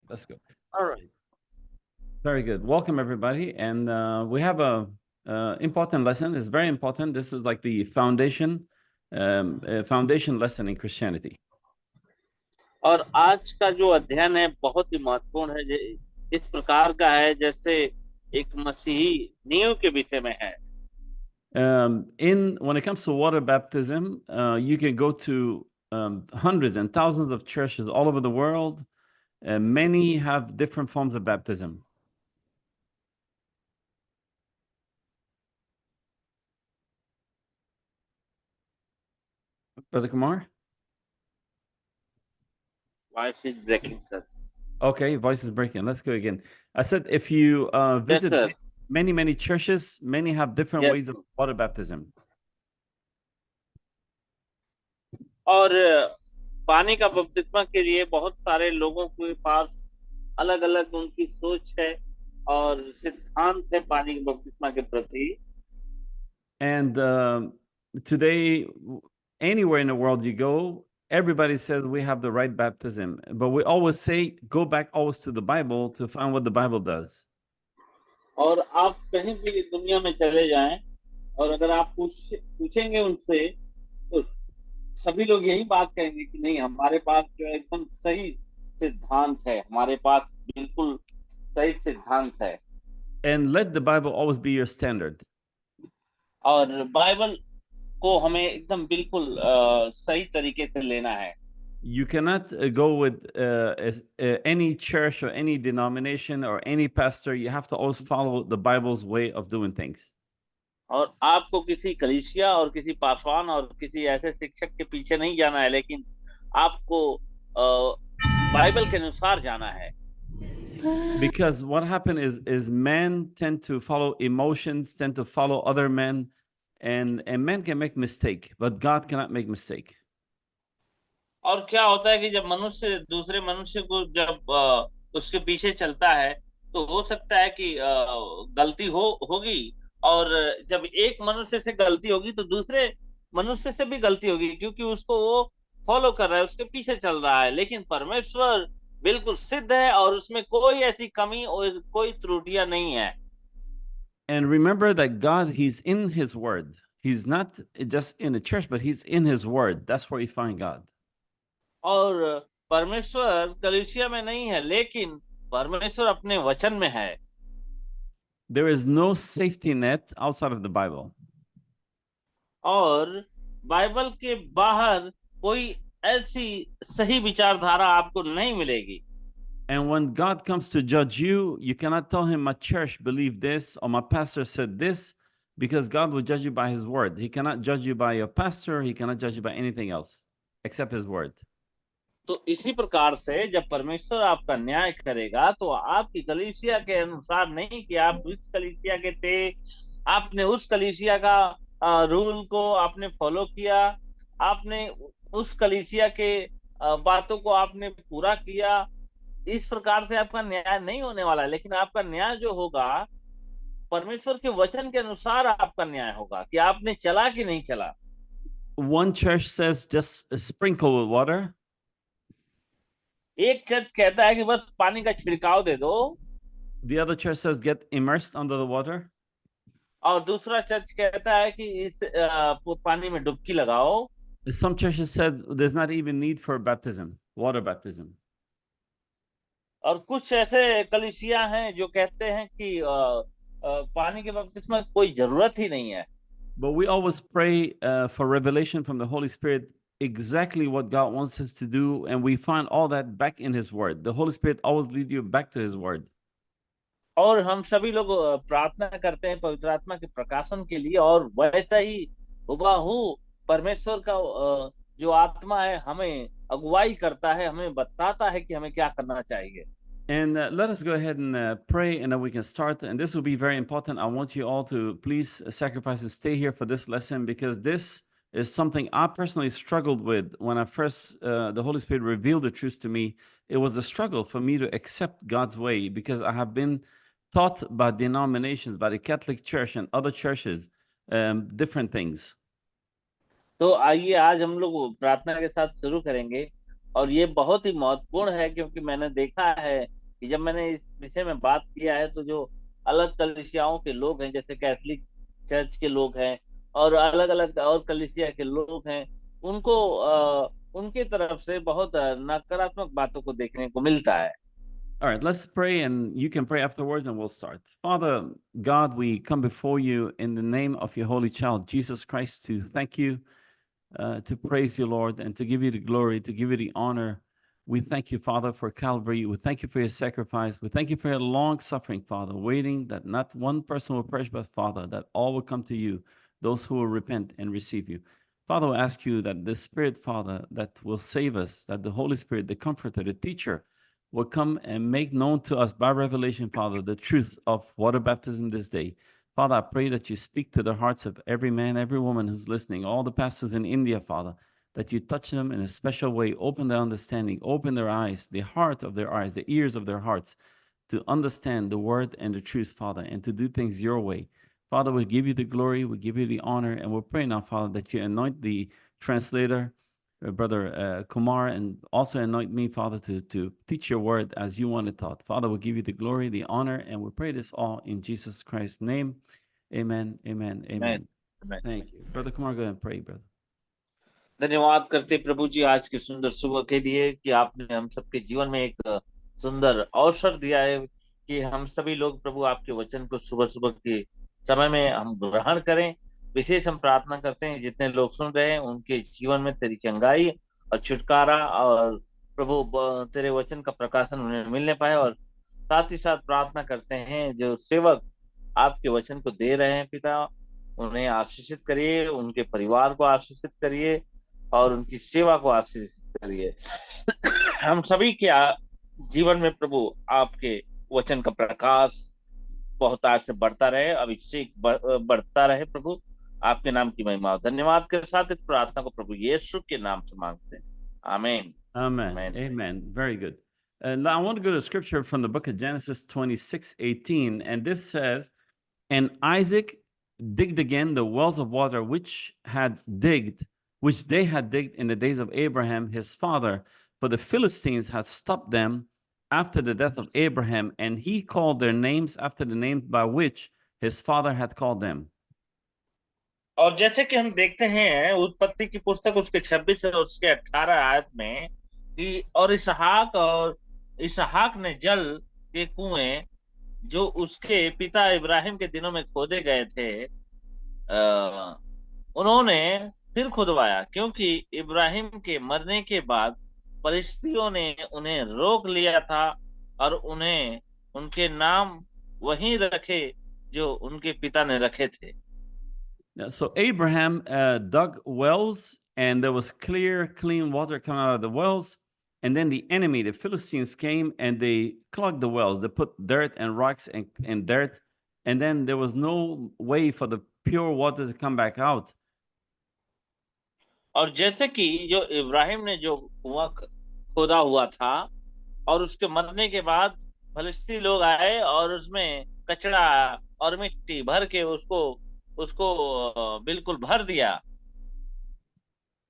Let's go. All right. Very good. Welcome, everybody. And we have a important lesson. It's very important. This is like the foundation lesson in Christianity. और आज का जो अध्ययन है बहुत ही महत्वपूर्ण है। इस प्रकार का है जैसे एक मसीही नींव के विषय में है। When it comes to water baptism, you can go to hundreds and thousands of churches all over the world. Many have different forms of baptism. Brother Kumar? Voice is breaking, sir. Okay, voice is breaking. Let's go again. I said if you Yes, visit sir. many churches, many have different Yes. ways of water baptism. और पानी का बपतिस्मा के लिए बहुत सारे लोगों के पास अलग अलग उनकी सोच है और सिद्धांत है पानी के बपतिस्मा के प्रति। And today, anywhere in the world you go, everybody says we have the right baptism, but we always say go back always to the Bible to find what the Bible does. और आप कहीं भी दुनिया में चले जाएं और अगर आप पूछेंगे उनसे तो सभी लोग यही बात कहेंगे कि नहीं, हमारे पास जो है एकदम सही सिद्धांत है, हमारे पास बिल्कुल सही सिद्धांत है। And let the Bible always be your standard. और बाइबल को हमें एकदम बिल्कुल सही तरीके से लेना है। You cannot go with any church or any denomination or any pastor. You have to always follow the Bible's way of doing things. और आपको किसी कलीसिया और किसी पासवान और किसी ऐसे शिक्षक के पीछे नहीं जाना है, लेकिन आपको बाइबल के अनुसार जाना है। Because what happened is men tend to follow emotions, tend to follow other men, and men can make mistake, but God cannot make mistake. और क्या होता है कि जब मनुष्य दूसरे मनुष्य को जब उसके पीछे चलता है तो हो सकता है कि गलती होगी, और जब एक मनुष्य से गलती होगी तो दूसरे मनुष्य से भी गलती होगी, क्योंकि उसको वो फॉलो कर रहा है, उसके पीछे चल रहा है। लेकिन परमेश्वर बिल्कुल सिद्ध है और उसमें कोई ऐसी कमी और कोई त्रुटियां नहीं है। And remember that God, He's in His Word. He's not just in the church, but He's in His Word. That's where you find God. और परमेश्वर कलीसिया में नहीं है, लेकिन परमेश्वर अपने वचन में है। There is no safety net outside of the Bible. और बाइबल के बाहर कोई ऐसी सही विचारधारा आपको नहीं मिलेगी। And when God comes to judge you, you cannot tell him, my church believed this or my pastor said this, because God will judge you by his word. He cannot judge you by your pastor. He cannot judge you by anything else except his word. तो इसी प्रकार से जब परमेश्वर आपका न्याय करेगा तो आपकी कलीसिया के अनुसार नहीं कि आप इस कलीसिया के थे, आपने उस कलीसिया का रूल को आपने फॉलो किया, आपने उस कलीसिया के बातों को आपने पूरा किया। इस प्रकार से आपका न्याय नहीं होने वाला, लेकिन आपका न्याय जो होगा परमेश्वर के वचन के अनुसार आपका न्याय होगा कि आपने चला कि नहीं चला। One church says just sprinkle with water. एक चर्च कहता है कि बस पानी का छिड़काव दे दो। The other church says get immersed under the water. और दूसरा चर्च कहता है कि इस पानी में डुबकी लगाओ। Some churches said there's not even need for baptism, water baptism. और कुछ ऐसे कलीसिया हैं जो कहते हैं कि पानी के बपतिस्मा की कोई जरूरत ही नहीं है। But we always pray for revelation from the Holy Spirit, exactly what God wants us to do, and we find all that back in His Word. The Holy Spirit always leads you back to His Word. और हम सभी लोग प्रार्थना करते हैं पवित्र आत्मा के प्रकाशन के लिए, और वैसा ही हुबहू परमेश्वर का जो आत्मा है हमें अगुवाई करता है, हमें बताता है कि हमें क्या करना चाहिए। And let us go ahead and pray, and then we can start. And this will be very important. I want you all to please sacrifice and stay here for this lesson, because this is something I personally struggled with when I first, the Holy Spirit revealed the truth to me. It was a struggle for me to accept God's way, because I have been taught by denominations, by the Catholic Church and other churches, different things. तो आइए आज हम लोग प्रार्थना के साथ शुरू करेंगे। और ये बहुत ही महत्वपूर्ण है, क्योंकि मैंने देखा है कि जब मैंने इस विषय में बात किया है तो जो अलग कलीसियाओं के लोग हैं, जैसे कैथोलिक चर्च के लोग हैं और अलग अलग और कलीसिया के लोग हैं, उनको उनके तरफ से बहुत नकारात्मक बातों को देखने को मिलता है। All right, let's pray and you can pray afterwards and we'll start. Father God, we come before you in the name of your holy child, Jesus Christ, to thank you, to praise you, Lord, and to give you the glory, to give you the honor. We thank you, Father, for Calvary. We thank you for your sacrifice. We thank you for your long suffering, Father, waiting that not one person will perish, but Father, that all will come to you, those who will repent and receive you. Father, we ask you that the Spirit, Father, that will save us, that the Holy Spirit, the Comforter, the Teacher, will come and make known to us by revelation, Father, the truth of water baptism this day. Father, I pray that you speak to the hearts of every man, every woman who's listening, all the pastors in India, Father, that you touch them in a special way, open their understanding, open their eyes, the heart of their eyes, the ears of their hearts, to understand the word and the truth, Father, and to do things your way. Father, we give you the glory, we give you the honor, and we're praying now, Father, that you anoint the translator, Brother Kumar, and also anoint me, Father, to teach your word as you want it taught. Father, we'll give you the glory, the honor, and we pray this all in Jesus Christ's name. Amen, amen, amen. Thank you. Brother Kumar, go ahead and pray, brother. धन्यवाद करते प्रभु जी आज की सुंदर सुबह के लिए कि आपने हम सबके जीवन में एक सुंदर अवसर दिया है कि हम सभी लोग प्रभु आपके वचन को सुबह सुबह के समय में हम ग्रहण करें। विशेष हम प्रार्थना करते हैं जितने लोग सुन रहे हैं उनके जीवन में तेरी चंगाई और छुटकारा और प्रभु तेरे वचन का प्रकाशन उन्हें मिलने पाए। और साथ ही साथ प्रार्थना करते हैं जो सेवक आपके वचन को दे रहे हैं पिता, उन्हें आशीषित करिए, उनके परिवार को आशीषित करिए और उनकी सेवा को आशीषित करिए। हम सभी के जीवन में प्रभु आपके वचन का प्रकाश बहुत आज से बढ़ता रहे, अभिषेक बढ़ता रहे। प्रभु आपके नाम की महिमा धन्यवाद के साथ इस प्रार्थना को प्रभु यीशु के नाम से मांगते हैं, आमीन। Amen. Amen. Amen. Very good. Now I want to go to scripture from the book of Genesis 26:18, and this says, "And Isaac digged again the wells of water which they had digged in the days of Abraham his father, for the Philistines had stopped them after the death of Abraham, and he called their names after the names by which his father had called them." और जैसे कि हम देखते हैं उत्पत्ति की पुस्तक उसके 26 और उसके 18 आयत में कि और इसहाक ने जल के कुएं जो उसके पिता इब्राहिम के दिनों में खोदे गए थे उन्होंने फिर खुदवाया, क्योंकि इब्राहिम के मरने के बाद परिस्थितियों ने उन्हें रोक लिया था और उन्हें उनके नाम वही रखे जो उनके पिता ने रखे थे। So Abraham dug wells, and there was clear, clean water coming out of the wells. And then the enemy, the Philistines, came and they clogged the wells. They put dirt and rocks and dirt, and then there was no way for the pure water to come back out. और जैसे कि जो इब्राहिम ने जो कुआं खोदा हुआ था और उसके मरने के बाद फलिस्ती लोग आए और उसमें कचरा और मिट्टी भर के उसको बिल्कुल भर दिया।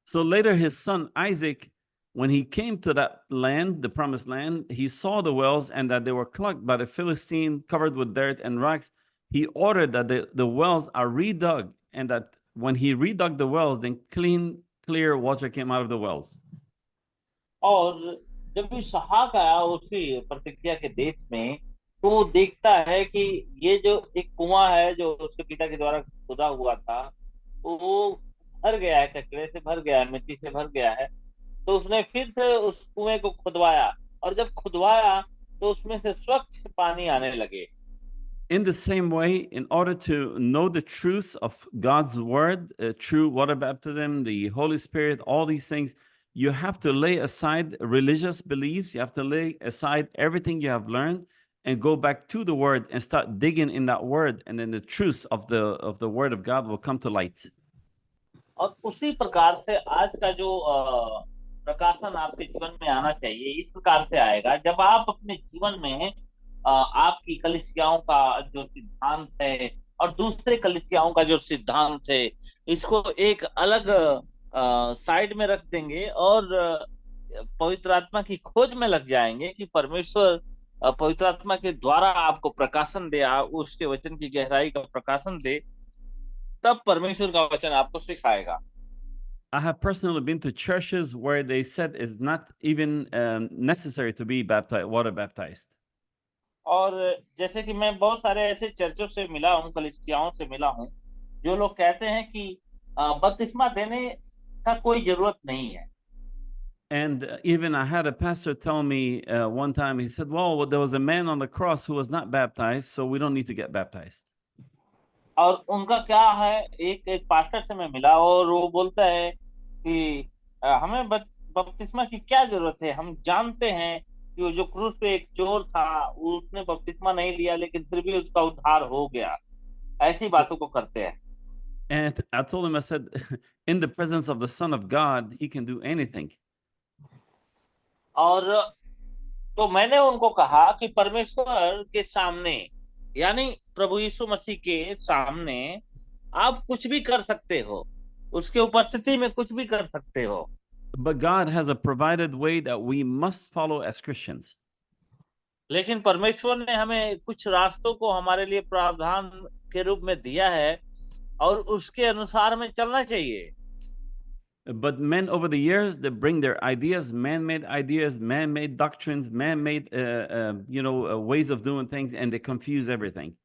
So later his son Isaac, when he came to that land, the promised land, he saw the wells and that they were clogged by the Philistine, covered with dirt and rocks. He ordered that the wells are redug, and that when he redug the wells, then clear water came out of the wells. और जब इसहाक आया उसी प्रतिज्ञा के देश में तो वो देखता है कि ये जो एक कुआं है जो उसके पिता के द्वारा खोदा हुआ था वो भर गया है, कचरे से भर गया है, मिट्टी से भर गया है। तो उसने फिर से उस कुएं को खुदवाया और जब खुदवाया तो उसमें से स्वच्छ पानी आने लगे। In the same way, in order to know the truth of God's word, true water baptism, the Holy Spirit, all these things, you have to lay aside religious beliefs. You have to lay aside everything you have learned and go back to the word and start digging in that word, and then the truth of the word of God will come to light. और उसी प्रकार से आज का जो प्रकाशन आपके जीवन में आना चाहिए इस प्रकार से आएगा जब आप अपने जीवन में आपकी कलीसियाओं का जो सिद्धांत है और दूसरे कलीसियाओं का जो सिद्धांत है इसको एक अलग साइड में रख देंगे और पवित्र आत्मा की खोज में लग जाएंगे कि परमेश्वर पवित्र आत्मा के द्वारा आपको प्रकाशन दे, उसके वचन की गहराई का प्रकाशन दे, तब परमेश्वर का वचन आपको सिखाएगा। I have personally been to churches where they said it's not even necessary to be baptized, water baptized. और जैसे कि मैं बहुत सारे ऐसे चर्चों से मिला हूँ, कलीसियाओं से मिला हूँ, जो लोग कहते हैं कि बपतिस्मा देने का कोई जरूरत नहीं है। And even I had a pastor tell me one time, he said, well, there was a man on the cross who was not baptized, so we don't need to get baptized. और उनका क्या है, एक pastor से मैं मिला और वो बोलता है कि हमें बपतिस्मा की क्या जरूरत है, हम जानते हैं कि वो जो क्रूस पे एक चोर था, उसने बपतिस्मा नहीं लिया लेकिन फिर भी उसका उद्धार हो गया। ऐसी बातों को करते हैं। And I told him, I said, in the presence of the Son of God, he can do anything. और तो मैंने उनको कहा कि परमेश्वर के सामने, यानी प्रभु यीशु मसीह के सामने आप कुछ भी कर सकते हो, उसके उपस्थिति में कुछ भी कर सकते हो। But God has a provided way that we must follow as Christians. लेकिन परमेश्वर ने हमें कुछ रास्तों को हमारे लिए प्रावधान के रूप में दिया है और उसके अनुसार में चलना चाहिए। But men over the years, they bring their ideas, man-made doctrines, man-made, ways of doing things, and they confuse everything.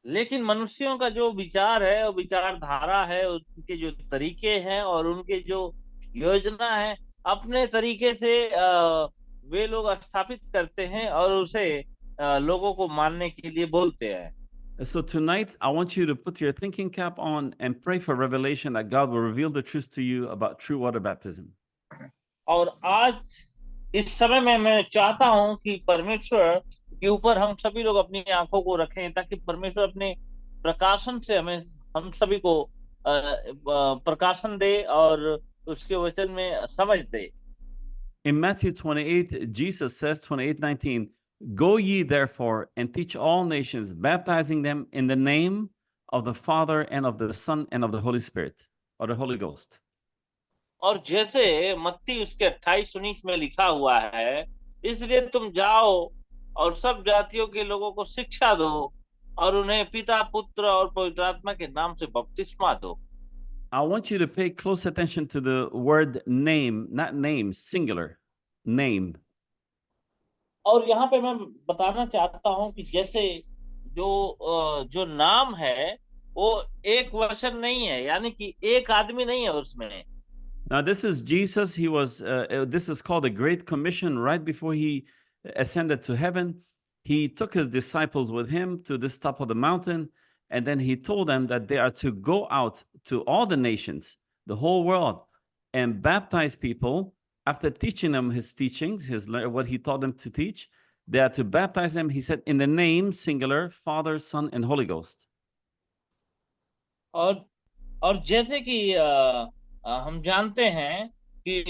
लेकिन मनुष्यों का जो विचार है, वो विचारधारा है, उनके जो तरीके हैं और उनके जो योजना है, अपने तरीके से वे लोग स्थापित करते हैं और उसे लोगों को मानने के लिए बोलते हैं। So tonight, I want you to put your thinking cap on and pray for revelation that God will reveal the truth to you about true water baptism. और आज इस समय में मैं चाहता हूं कि परमेश्वर के ऊपर हम सभी लोग अपनी आंखों को रखें, ताकि परमेश्वर अपने प्रकाशन से हमें, हम सभी को प्रकाशन दे और उसके वचन में समझ दे। In Matthew 28, Jesus says, 28:19, go ye therefore and teach all nations, baptizing them in the name of the Father and of the Son and of the Holy Spirit, or the Holy Ghost. और जैसे मत्ती उसके 28-19 में लिखा हुआ है, इसलिए तुम जाओ और सब जातियों के लोगों को शिक्षा दो और उन्हें पिता, पुत्र और पवित्र आत्मा के नाम से बपतिस्मा दो। I want you to pay close attention to the word name, not name, singular, name. और यहाँ पे मैं बताना चाहता हूँ कि जैसे जो नाम है वो एक वचन नहीं है, यानी कि एक आदमी नहीं है उसमें। Now, this is Jesus. This is called the Great Commission. Right before he ascended to heaven, he took his disciples with him to this top of the mountain, and then he told them that they are to go out to all the nations, the whole world, and baptize people. After teaching them his teachings, what he taught them to teach, they are to baptize them. He said, in the name, singular, Father, Son, and Holy Ghost. और जैसे कि हम जानते हैं कि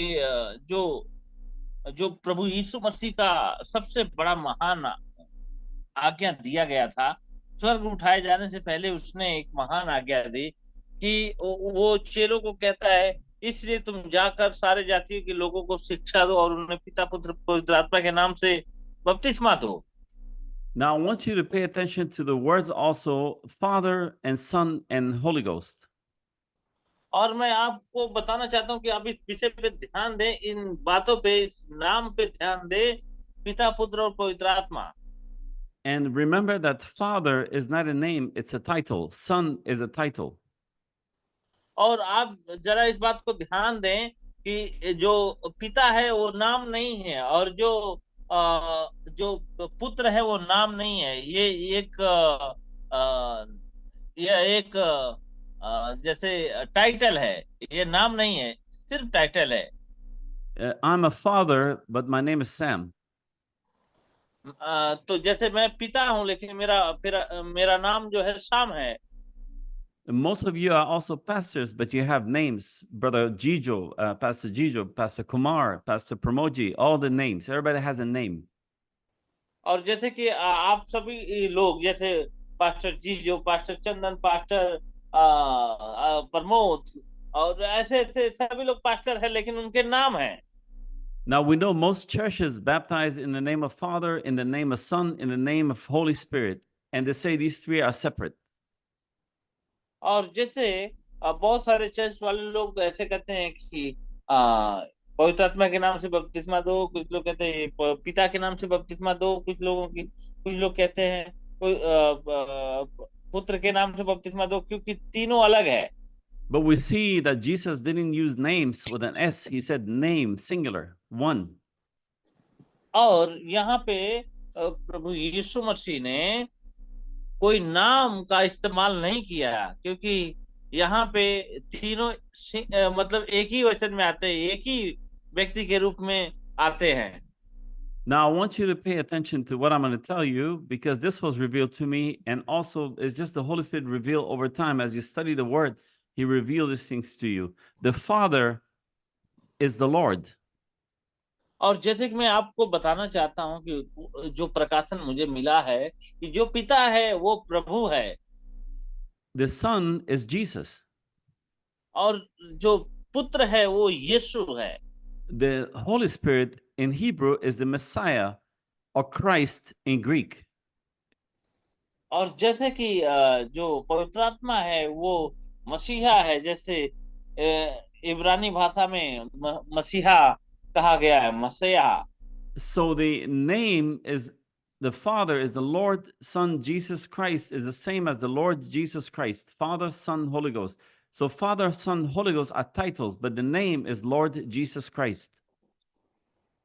जो प्रभु यीशु मसीह का सबसे बड़ा महान आज्ञा दिया गया था, स्वर्ग उठाए जाने से पहले उसने एक महान आज्ञा दी कि वो चेलों को कहता है, इसलिए तुम जाकर सारे जातियों के लोगों को शिक्षा दो और उन्हें पिता, पुत्र, पवित्र आत्मा के नाम से बपतिस्मा दो। Now, I want you to pay attention to the words also, Father and Son and Holy Ghost. और मैं आपको बताना चाहता हूं कि आप इस विषय पे ध्यान दें, इन बातों पे, इस नाम पे ध्यान दें, पिता, पुत्र और पवित्र आत्मा। And remember that Father is not a name, it's a title. Son is a title. और आप जरा इस बात को ध्यान दें कि जो पिता है वो नाम नहीं है और जो पुत्र है वो नाम नहीं है। ये एक जैसे टाइटल है, ये नाम नहीं है, सिर्फ टाइटल है। I'm a father, but my name is Sam. तो जैसे मैं पिता हूं लेकिन मेरा नाम जो है शाम है। Most of you are also pastors, but you have names. Brother Jijo, Pastor Jijo, Pastor Kumar, Pastor Pramoji, all the names. Everybody has a name. और जैसे कि आप सभी लोग, जैसे पास्टर जीजो, पास्टर चंदन, पास्टर प्रमोद और ऐसे ऐसे सभी लोग पास्टर है, लेकिन उनके नाम हैं। Now we know most churches baptize in the name of Father, in the name of Son, in the name of Holy Spirit, and they say these three are separate. और जैसे बहुत सारे चर्च वाले लोग ऐसे कहते हैं कि अ, पवित्र आत्मा के नाम से बपतिस्मा दो, कुछ लोग कहते हैं पिता के नाम से बपतिस्मा दो, कुछ लोग कहते हैं कोई पुत्र के नाम से बपतिस्मा दो, क्योंकि तीनों अलग है। But we see that Jesus didn't use names with an S. He said name, singular, one. और यहाँ पे प्रभु यीशु मसीह ने कोई नाम का इस्तेमाल नहीं किया, क्योंकि यहाँ पे तीनों मतलब एक ही वचन में आते हैं, एक ही व्यक्ति के रूप में आते हैं। Now, I want you to pay attention to what I'm going to tell you, because this was revealed to me, and also it's just the Holy Spirit revealed over time. As you study the Word, He revealed these things to you. The Father is the Lord. और जैसे कि मैं आपको बताना चाहता हूं कि जो प्रकाशन मुझे मिला है कि जो पिता है वो प्रभु है, The Son is Jesus. और जो पुत्र है वो यीशु है। The Holy Spirit in Hebrew is the Messiah, or Christ in Greek. और जैसे कि जो पवित्र आत्मा है वो मसीहा है, जैसे इब्रानी भाषा में मसीहा कहा गया है, मसीहा। So the name is the Father is the Lord, Son, Jesus Christ is the same as the Lord Jesus Christ. Father, Son, Holy Ghost. So Father, Son, Holy Ghost are titles, but the name is Lord Jesus Christ.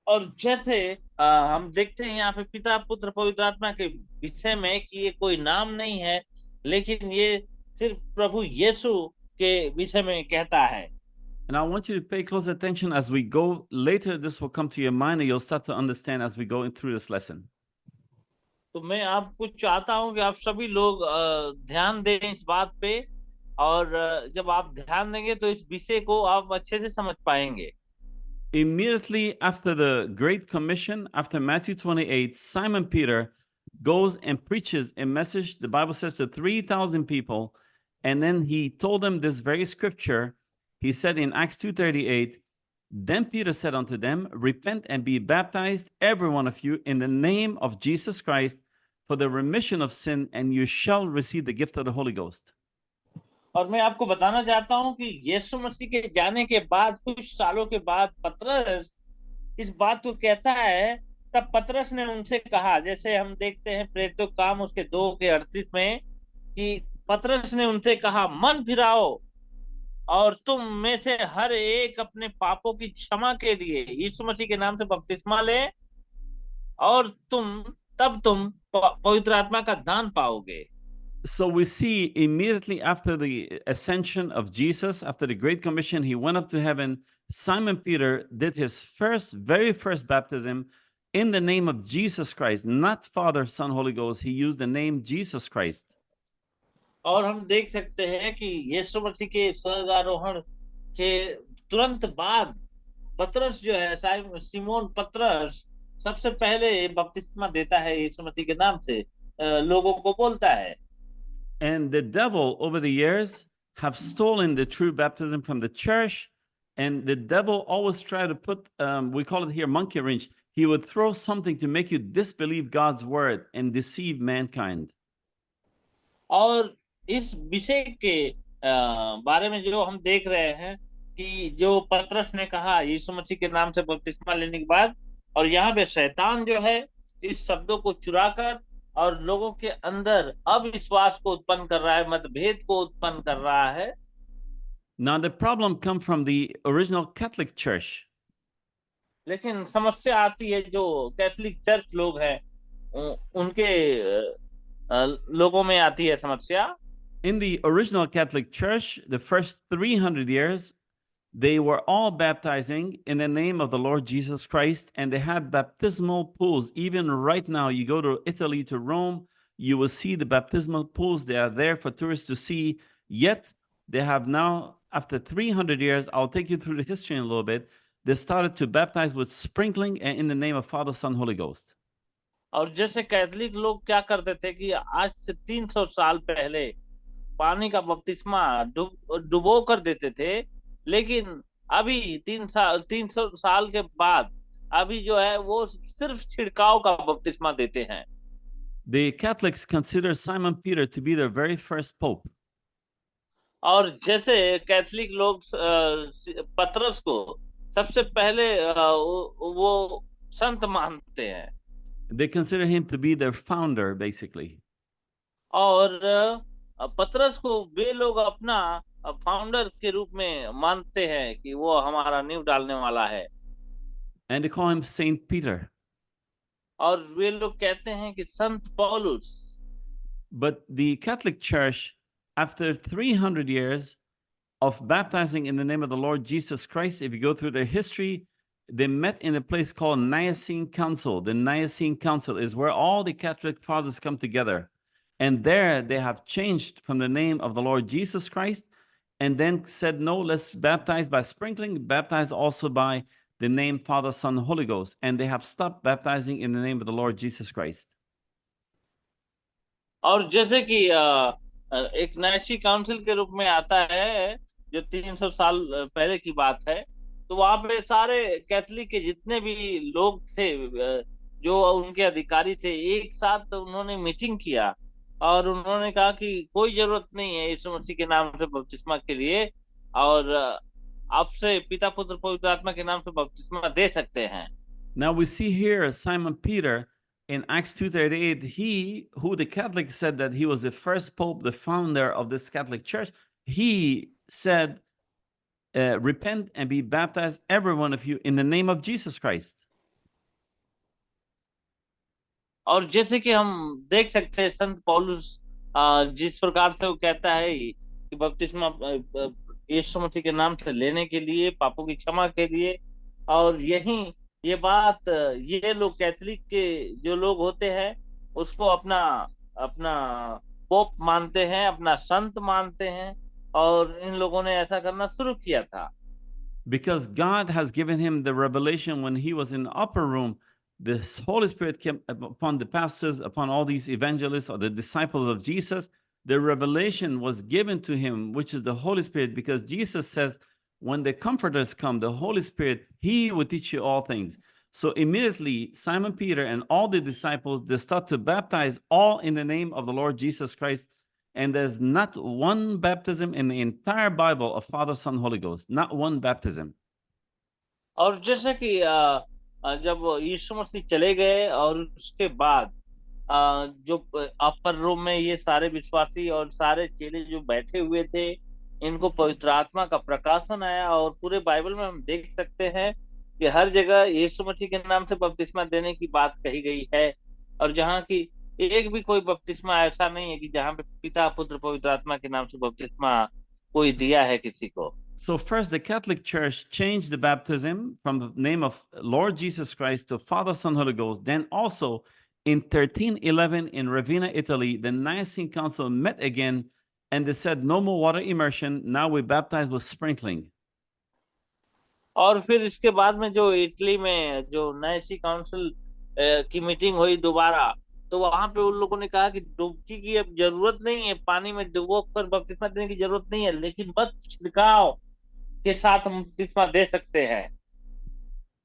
और जैसे हम देखते हैं यहाँ पे पिता पुत्र पवित्र आत्मा के विषय में कि ये कोई नाम नहीं है, लेकिन ये सिर्फ प्रभु यीशु के विषय में कहता है। And I want you to pay close attention as we go. Later, this will come to your mind and you'll start to understand as we go through this lesson. तो मैं आपको चाहता हूं कि आप सभी लोग ध्यान दें इस बात पे, और जब आप ध्यान देंगे तो इस विषय को आप अच्छे से समझ पाएंगे। Immediately after the Great Commission, after Matthew 28, Simon Peter goes and preaches a message, the Bible says, to 3,000 people. And then he told them this very scripture. He said in Acts 2:38, then Peter said unto them, repent and be baptized, every one of you, in the name of Jesus Christ, for the remission of sin, and you shall receive the gift of the Holy Ghost. और मैं आपको बताना चाहता हूं कि यीशु मसीह के जाने के बाद कुछ सालों के बाद पतरस इस बात को कहता है, तब पतरस ने उनसे कहा, जैसे हम देखते हैं प्रेरितों का काम उसके 2:38 में, कि पतरस ने उनसे कहा, मन फिराओ और तुम में से हर एक अपने पापों की क्षमा के लिए यीशु मसीह के नाम से बपतिस्मा ले, और तब तुम पवित्र आत्मा का दान पाओगे। So we see immediately after the ascension of Jesus, after the Great Commission, he went up to heaven. Simon Peter did his very first baptism in the name of Jesus Christ, not Father, Son, Holy Ghost. He used the name Jesus Christ. और हम देख सकते हैं कि यीशु मसीह के स्वर्गारोहण के तुरंत बाद पतरस जो है, सिमोन पतरस सबसे पहले बपतिस्मा देता है यीशु मसीह के नाम से, लोगों को बोलता है। And the devil over the years have stolen the true baptism from the church. And the devil always try to put, we call it here monkey wrench. He would throw something to make you disbelieve God's word and deceive mankind. और इस विषय के बारे में जो हम देख रहे हैं कि जो पतरस ने कहा यीशु मसीह के नाम से बपतिस्मा लेने के बाद, और यहाँ पे शैतान जो है इस शब्दों को चुराकर और लोगों के अंदर अविश्वास को उत्पन्न कर रहा है, मतभेद को उत्पन्न कर रहा है। Now the problem come from the original Catholic Church. लेकिन समस्या आती है जो कैथोलिक चर्च लोग हैं उनके लोगों में आती है समस्या। In the original Catholic Church, the first 300 years, they were all baptizing in the name of the Lord Jesus Christ, and they had baptismal pools. Even right now, you go to Italy, to Rome, you will see the baptismal pools. They are there for tourists to see. Yet, they have now, after 300 years, I'll take you through the history in a little bit, they started to baptize with sprinkling and in the name of Father, Son, Holy Ghost. और जैसे Catholic लोग क्या करते थे कि आज से 300 साल पहले पानी का बपतिस्मा डुबो कर देते थे, लेकिन अभी 300 साल के बाद अभी जो है वो सिर्फ छिड़काव का बपतिस्मा देते हैं। The Catholics consider Simon Peter to be their very first pope. और जैसे कैथलिक लोग पतरस को सबसे पहले वो संत मानते हैं। They consider him to be their founder, basically. और पतरस को वे लोग अपना फाउंडर के रूप में मानते हैं कि वो हमारा नींव डालने वाला है। And they call him Saint Peter. और वे लोग कहते हैं कि संत पौलुस। But the Catholic Church, after 300 years of baptizing in the name of the Lord Jesus Christ, if you go through their history, they met in a place called Nicene Council. The Nicene Council is where all the Catholic fathers come together. And there they have changed from the name of the Lord Jesus Christ and then said, no, let's baptize by sprinkling, baptize also by the name Father, Son, Holy Ghost. And they have stopped baptizing in the name of the Lord Jesus Christ. और जैसे कि एक नाइसी council के रूप में आता है जो 300 साल पहले की बात है, तो वहां पे सारे कैथलिक के जितने भी लोग थे, जो उनके अधिकारी थे, एक साथ उन्होंने मीटिंग किया और उन्होंने कहा कि कोई जरूरत नहीं है यीशु मसीह के नाम से बपतिस्मा के लिए, और आपसे पिता पुत्र पवित्र आत्मा के नाम से बपतिस्मा दे सकते हैं। Now we see here Simon Peter in Acts 2:38, he who the Catholics said that he was the first pope, the founder of this Catholic Church, he said, repent and be baptized, every one of you, in the name of Jesus Christ. और जैसे कि हम देख सकते हैं संत पौलुस जिस प्रकार से वो कहता है कि बपतिस्मा यीशु मसीह के नाम से लेने के लिए, पापों की क्षमा के लिए, और यही ये बात ये लोग कैथलिक के जो लोग होते हैं उसको अपना अपना पोप मानते हैं, अपना संत मानते हैं, और इन लोगों ने ऐसा करना शुरू किया था। Because God has given him the revelation when he was in the upper room. The Holy Spirit came upon the pastors, upon all these evangelists or the disciples of Jesus. The revelation was given to him, which is the Holy Spirit, because Jesus says, when the comforters come, the Holy Spirit, he will teach you all things. So immediately, Simon Peter and all the disciples, they start to baptize all in the name of the Lord Jesus Christ. And there's not one baptism in the entire Bible of Father, Son, Holy Ghost. Not one baptism. और जैसे कि जब यीशु मसीह चले गए और उसके बाद जो अपर रूम में ये सारे विश्वासी और सारे चेले जो बैठे हुए थे, इनको पवित्र आत्मा का प्रकाशन आया, और पूरे बाइबल में हम देख सकते हैं कि हर जगह यीशु मसीह के नाम से बपतिस्मा देने की बात कही गई है, और जहाँ की एक भी कोई बपतिस्मा ऐसा नहीं है कि जहाँ पे पिता पुत्र पवित्र आत्मा के नाम से बपतिस्मा कोई दिया है किसी को। So first, the Catholic Church changed the baptism from the name of Lord Jesus Christ to Father, Son, Holy Ghost. Then also in 1311 in Ravenna, Italy, the Nicene Council met again and they said, no more water immersion. Now we baptize with sprinkling. और फिर इसके बाद में जो Italy में जो नाइसी council की meeting हुई दोबारा, तो वहां पे उन लोगों ने कहा कि डुबकी की अब जरूरत नहीं है, पानी में डुबो कर बपतिस्मा देने की जरूरत नहीं है, लेकिन बस छिड़काव के साथ हम बपतिस्मा दे सकते हैं।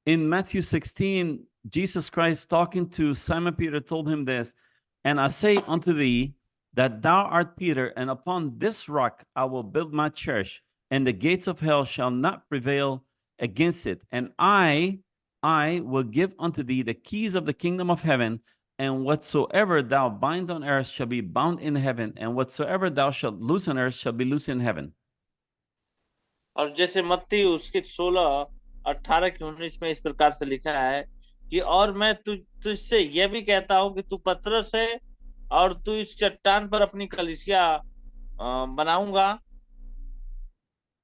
In Matthew 16, Jesus Christ talking to Simon Peter told him this, and I say unto thee that thou art Peter, and upon this rock I will build my church, and the gates of hell shall not prevail against it. And I will give unto thee the keys of the kingdom of heaven, and whatsoever thou bind on earth shall be bound in heaven, and whatsoever thou shalt loose on earth shall be loosed in heaven. और जैसे मत्ती उसके 16:18-19 में इस प्रकार से लिखा है कि और मैं तुझसे यह भी कहता हूं कि तू पतरस है, और तू इस चट्टान पर अपनी कलीसिया बनाऊंगा,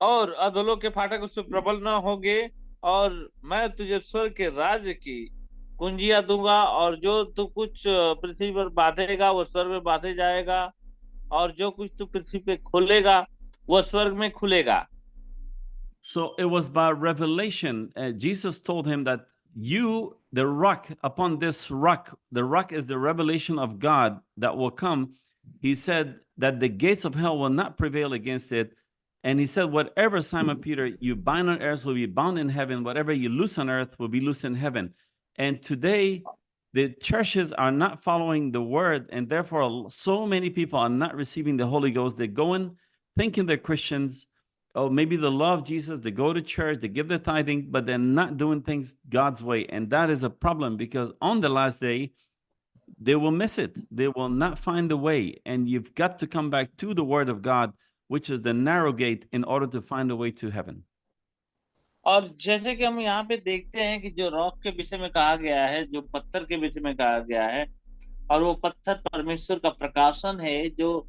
और अधोलों के फाटक उससे प्रबल न होंगे, और मैं तुझे स्वर्ग के राज्य की कुंजियां दूंगा, और जो तू कुछ पृथ्वी पर बांधेगा वो स्वर्ग में बांधे जाएगा, और जो कुछ तू पृथ्वी पे खोलेगा वो स्वर्ग में खुलेगा। So it was by revelation. Jesus told him that you, the rock, upon this rock, the rock is the revelation of God that will come. He said that the gates of hell will not prevail against it. And he said, whatever, Simon Peter, you bind on earth will be bound in heaven. Whatever you loose on earth will be loosed in heaven. And today, the churches are not following the word, and therefore so many people are not receiving the Holy Ghost. They go in thinking they're Christians, or maybe they love Jesus, they go to church, they give the tithing, but they're not doing things God's way. And that is a problem, because on the last day, they will miss it. They will not find the way. And you've got to come back to the word of God, which is the narrow gate, in order to find a way to heaven. और जैसे कि हम यहाँ पे देखते हैं कि जो रॉक के विषय में कहा गया है, जो पत्थर के विषय में कहा गया है, और वो पत्थर परमेश्वर का प्रकाशन है जो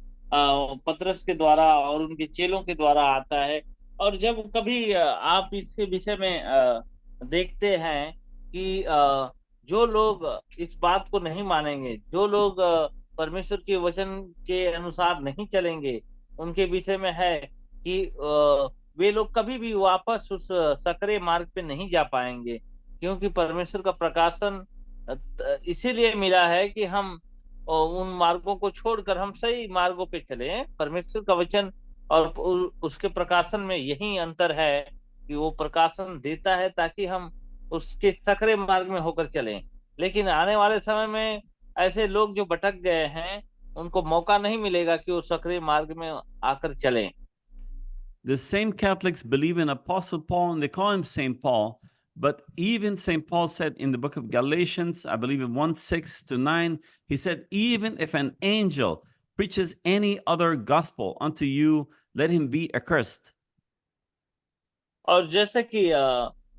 पतरस के द्वारा और उनके चेलों के द्वारा आता है। और जब कभी आप इसके विषय में देखते हैं कि जो लोग इस बात को नहीं मानेंगे, जो लोग परमेश्वर के वचन के अनुसार नहीं चलेंगे, उनके विषय में है कि वे लोग कभी भी वापस उस सकरे मार्ग पे नहीं जा पाएंगे, क्योंकि परमेश्वर का प्रकाशन इसीलिए मिला है कि हम उन मार्गों को छोड़कर हम सही मार्गों पे चले। परमेश्वर का वचन और उसके प्रकाशन में यही अंतर है कि वो प्रकाशन देता है ताकि हम उसके सकरे मार्ग में होकर चलें। लेकिन आने वाले समय में ऐसे लोग जो भटक गए हैं, उनको मौका नहीं मिलेगा कि वो सकरे मार्ग में आकर चलें। The same Catholics believe in Apostle Paul, and they call him St. Paul. But even St. Paul said in the book of Galatians, I believe in 1:6-9, he said, even if an angel preaches any other gospel unto you, let him be accursed. और जैसे कि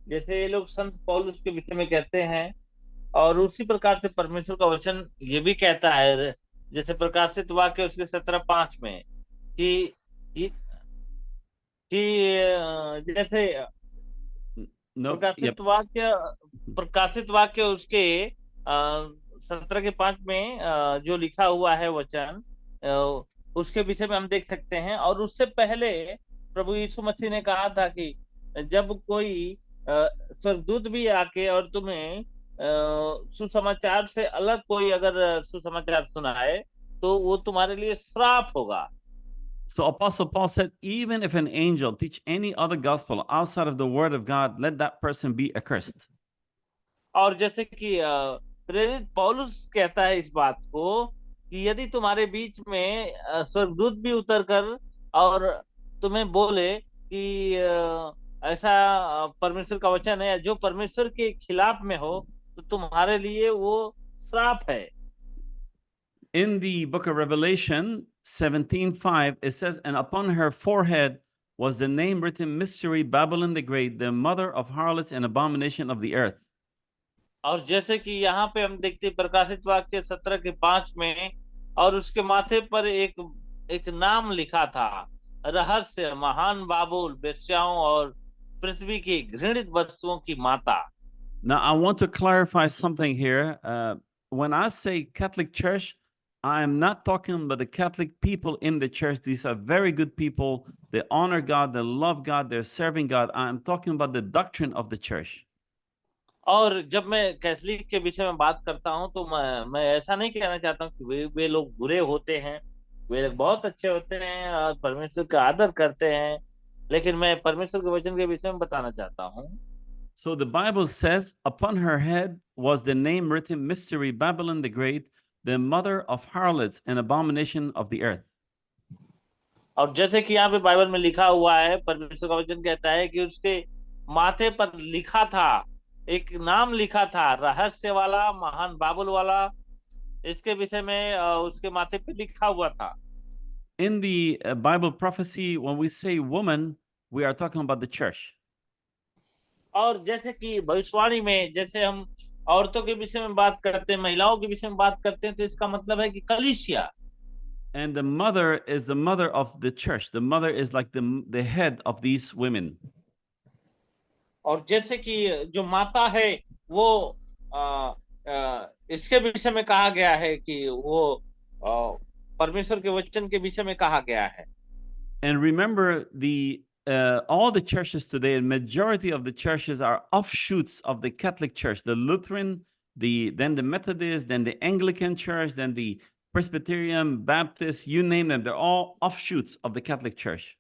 जैसे ये लोग संत पौलुस के विषय में कहते हैं, और उसी प्रकार से परमेश्वर का वचन ये भी कहता है, जैसे प्रकाशित वाक्य उसके 17:5 में कि जैसे प्रकाशित वाक्य उसके 17:5 में जो लिखा हुआ है वचन, उसके विषय में हम देख सकते हैं। और उससे पहले प्रभु यीशु मसीह ने कहा था कि जब कोई स्वर्गदूत भी आके और तुम्हें सुसमाचार से अलग कोई अगर सुसमाचार सुनाए, तो वो तुम्हारे लिए श्राप होगा। So Apostle Paul said, even if an angel teach any other gospel outside of the word of God, let that person be accursed. और जैसे कि प्रेरित पौलुस कहता है इस बात को कि यदि तुम्हारे बीच में स्वर्गदूत भी उतरकर और तुम्हें बोले कि ऐसा परमेश्वर का वचन है जो परमेश्वर के खिलाफ में हो, तो तुम्हारे लिए वो श्राप है। In the book of Revelation 17:5, it says, and upon her forehead was the name written, Mystery, Babylon the Great, the mother of harlots and abomination of the earth. और जैसे कि यहाँ पे हम देखते प्रकाशित वाक्य 17:5 में, और उसके माथे पर एक नाम लिखा था, रहस्य, महान बाबुल, वेश्याओं और पृथ्वी की घृणित वस्तुओं की माता। Now I want to clarify something here. When I say Catholic Church, I am not talking about the Catholic people in the church. These are very good people. They honor God, they love God, they're serving God. I am talking about the doctrine of the church. और जब मैं Catholic के विषय में बात करता हूं, तो मैं ऐसा नहीं कहना चाहता हूं कि वे लोग बुरे होते हैं। वे लोग बहुत अच्छे होते हैं और परमेश्वर का आदर करते हैं, लेकिन मैं परमेश्वर के वचन के विषय में बताना चाहता हूं। So the Bible says, upon her head was the name written, Mystery, Babylon the Great, the mother of harlots and abomination of the earth. और जैसे कि यहाँ पे बाइबल में लिखा हुआ है, परमेश्वर का वचन कहता है कि उसके माथे पर लिखा था, एक नाम लिखा था, रहस्य वाला, महान बाबुल वाला। इसके विषय में उसके माथे पे लिखा हुआ था। In the Bible prophecy, when we say woman, we are talking about the church. और जैसे कि भविष्यवाणी में जैसे हम औरतों के विषय में बात करते हैं, महिलाओं के विषय में बात करते हैं, तो इसका मतलब है कि कलीसिया। And the mother is the mother of the church. The mother is like the head of these women. और जैसे कि जो माता है वो इसके विषय में कहा गया है कि वो परमेश्वर के वचन के विषय में कहा गया है। And remember, all the churches today, and majority of the churches are offshoots of the Catholic Church, the Lutheran, then the Methodist, then the Anglican Church, then the Presbyterian, Baptist, you name them, they're all offshoots of the Catholic Church.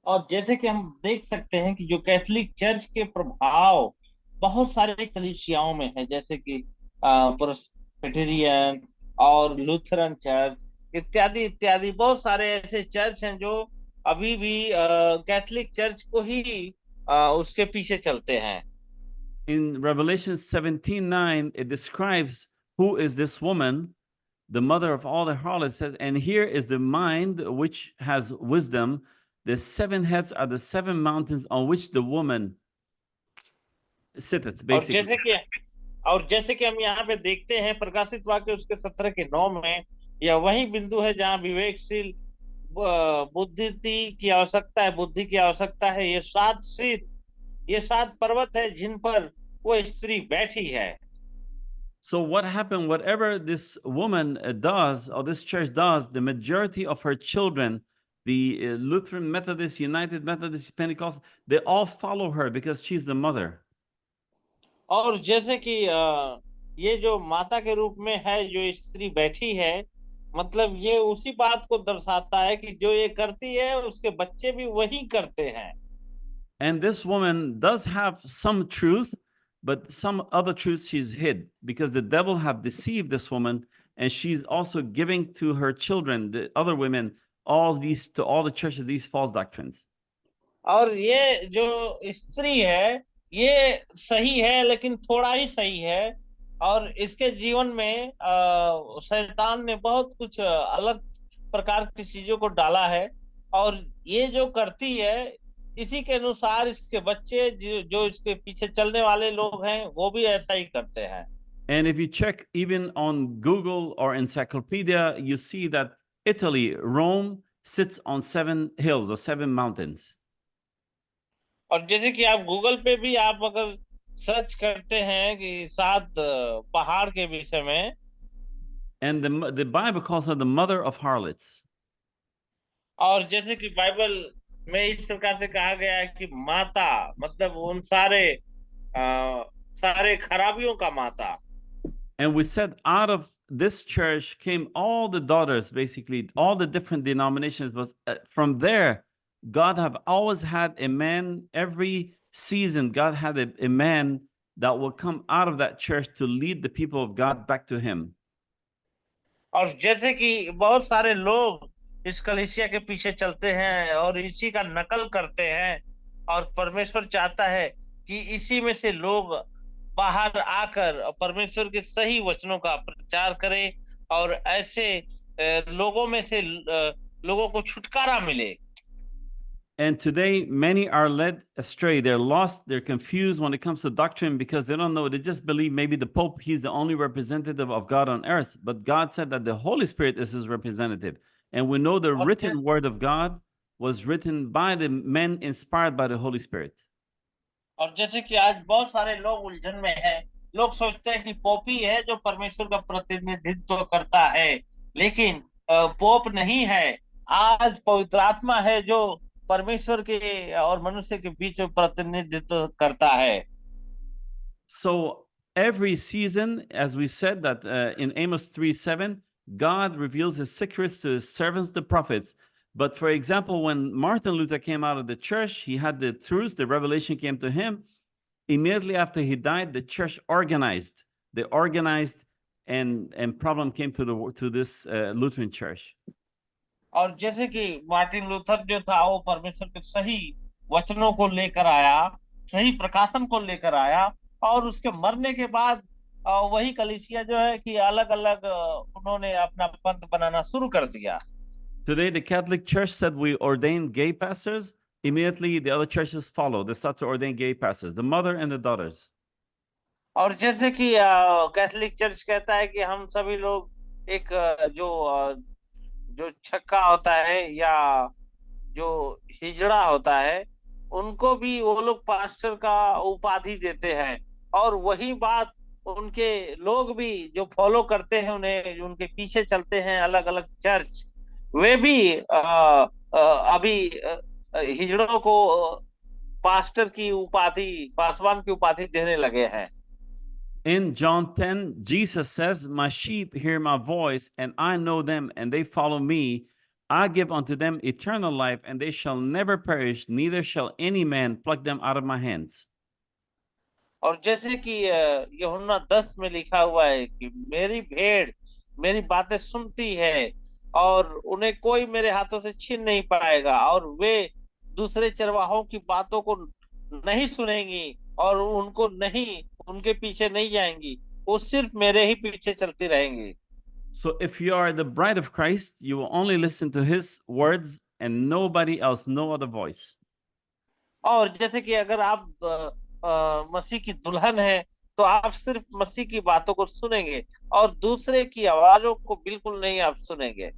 और जैसे कि हम देख सकते हैं कि जो Catholic church के प्रभाव बहुत सारे कलीसियाओं में है, जैसे कि प्रेस्बिटेरियन और लूथरन चर्च इत्यादि इत्यादि, बहुत सारे ऐसे चर्च हैं जो अभी भी कैथोलिक चर्च को ही उसके पीछे चलते हैं। In Revelation 17:9, it describes who is this woman, the mother of all the harlots. Says, and here is the mind which has wisdom. The seven heads are the seven mountains on which the woman sitteth, और basically. जैसे कि हम यहाँ पे देखते हैं प्रकाशित वाक्य उसके 17 के 9 में, यह वही बिंदु है जहाँ विवेकशील बुद्धि की आवश्यकता है। ये 7 पर्वत है जिन पर वो स्त्री बैठी है। So what happened, whatever this woman does, or this church does, the majority of her children, the Lutheran, Methodist, United Methodist, Pentecostal, they all follow her because she's the mother. और जैसे कि ये जो माता के रूप में है, जो स्त्री बैठी है, मतलब ये उसी बात को दर्शाता है कि जो ये करती है उसके बच्चे भी वही करते हैं। And this woman does have some truth, but some other truth she's hid because the devil have deceived this woman, and she's also giving to her children, the other women, all the churches, these false doctrines. और ये जो स्त्री है ये सही है, लेकिन थोड़ा ही सही है। और इसके जीवन में शैतान ने बहुत कुछ अलग प्रकार की चीजों को डाला है, और ये जो करती है इसी के अनुसार इसके बच्चे जो इसके पीछे चलने वाले लोग हैं वो भी ऐसा ही करते हैं। And if you check even on Google or encyclopedia, you see that Italy, Rome, sits on 7 hills or 7 mountains. और जैसे कि आप गूगल पे भी आप अगर सर्च करते हैं कि 7 पहाड़ के विषय में, And the Bible calls her the mother of harlots. और जैसे कि बाइबल में इस प्रकार से कहा गया है कि माता मतलब उन सारे खराबियों का माता। And we said out of this church came all the daughters, basically all the different denominations. But from there, God have always had a man. Every season, God had a man that will come out of that church to lead the people of God back to Him. और जैसे कि बहुत सारे लोग इस कलीसिया के पीछे चलते हैं और इसी का नकल करते हैं, और परमेश्वर चाहता है कि इसी में से लोग बाहर आकर परमेश्वर के सही वचनों का प्रचार करें, और ऐसे लोगों में से लोगों को छुटकारा मिले। And today, many are led astray. They're lost. They're confused when it comes to doctrine because they don't know. They just believe maybe the Pope, he's the only representative of God on earth. But God said that the Holy Spirit is his representative. And we know the written word of God was written by the men inspired by the Holy Spirit. और जैसे कि आज बहुत सारे लोग उलझन में हैं, लोग सोचते हैं कि पोप ही है जो परमेश्वर का प्रतिनिधित्व करता है, लेकिन पोप नहीं है। आज पवित्र आत्मा है जो परमेश्वर के और मनुष्य के बीच में प्रतिनिधित्व करता है। So every season, as we said that in Amos 3:7, God reveals his secrets to his servants, the prophets. But for example, when Martin Luther came out of the church, he had the truths, the revelation came to him. Immediately after he died, the church organized. They organized, and problem came to this Lutheran church. और जैसे कि Martin Luther जो था वो परमेश्वर के सही वचनों को लेकर आया, सही प्रकाशन को लेकर आया, और उसके मरने के बाद वही कलीसिया जो है कि अलग अलग उन्होंने अपना पंथ बनाना शुरू कर दिया। Today, the Catholic Church said we ordain gay pastors. Immediately, the other churches follow. They start to ordain gay pastors, the mother and the daughters. और जैसे कि कैथोलिक चर्च कहता है कि हम सभी लोग एक जो छक्का होता है या जो हिजड़ा होता है, उनको भी वो लोग पास्टर का उपाधि देते हैं, और वही बात उनके लोग भी जो फॉलो करते हैं, उन्हें उनके पीछे चलते हैं अलग अलग चर्च, वे भी अभी हिजड़ों को पास्टर की उपाधि, पासवान की उपाधि देने लगे हैं। In John 10, Jesus says, my sheep hear my voice, and I know them, and they follow me. I give unto them eternal life, and they shall never perish, neither shall any man pluck them out of my hands. और जैसे कि यूहन्ना 10 में लिखा हुआ है कि मेरी भेड़ मेरी बातें सुनती है और उन्हें कोई मेरे हाथों से छीन नहीं पाएगा, और वे दूसरे चरवाहों की बातों को नहीं सुनेंगी और उनको नहीं उनके पीछे नहीं जाएंगी, वो सिर्फ मेरे ही पीछे चलती रहेंगी। So if you are the bride of Christ, you will only listen to his words and nobody else, no other voice. और जैसे कि अगर आप मसीह की दुल्हन है तो आप सिर्फ मसीह की बातों को सुनेंगे और दूसरे की आवाजों को बिल्कुल नहीं आप सुनेंगे।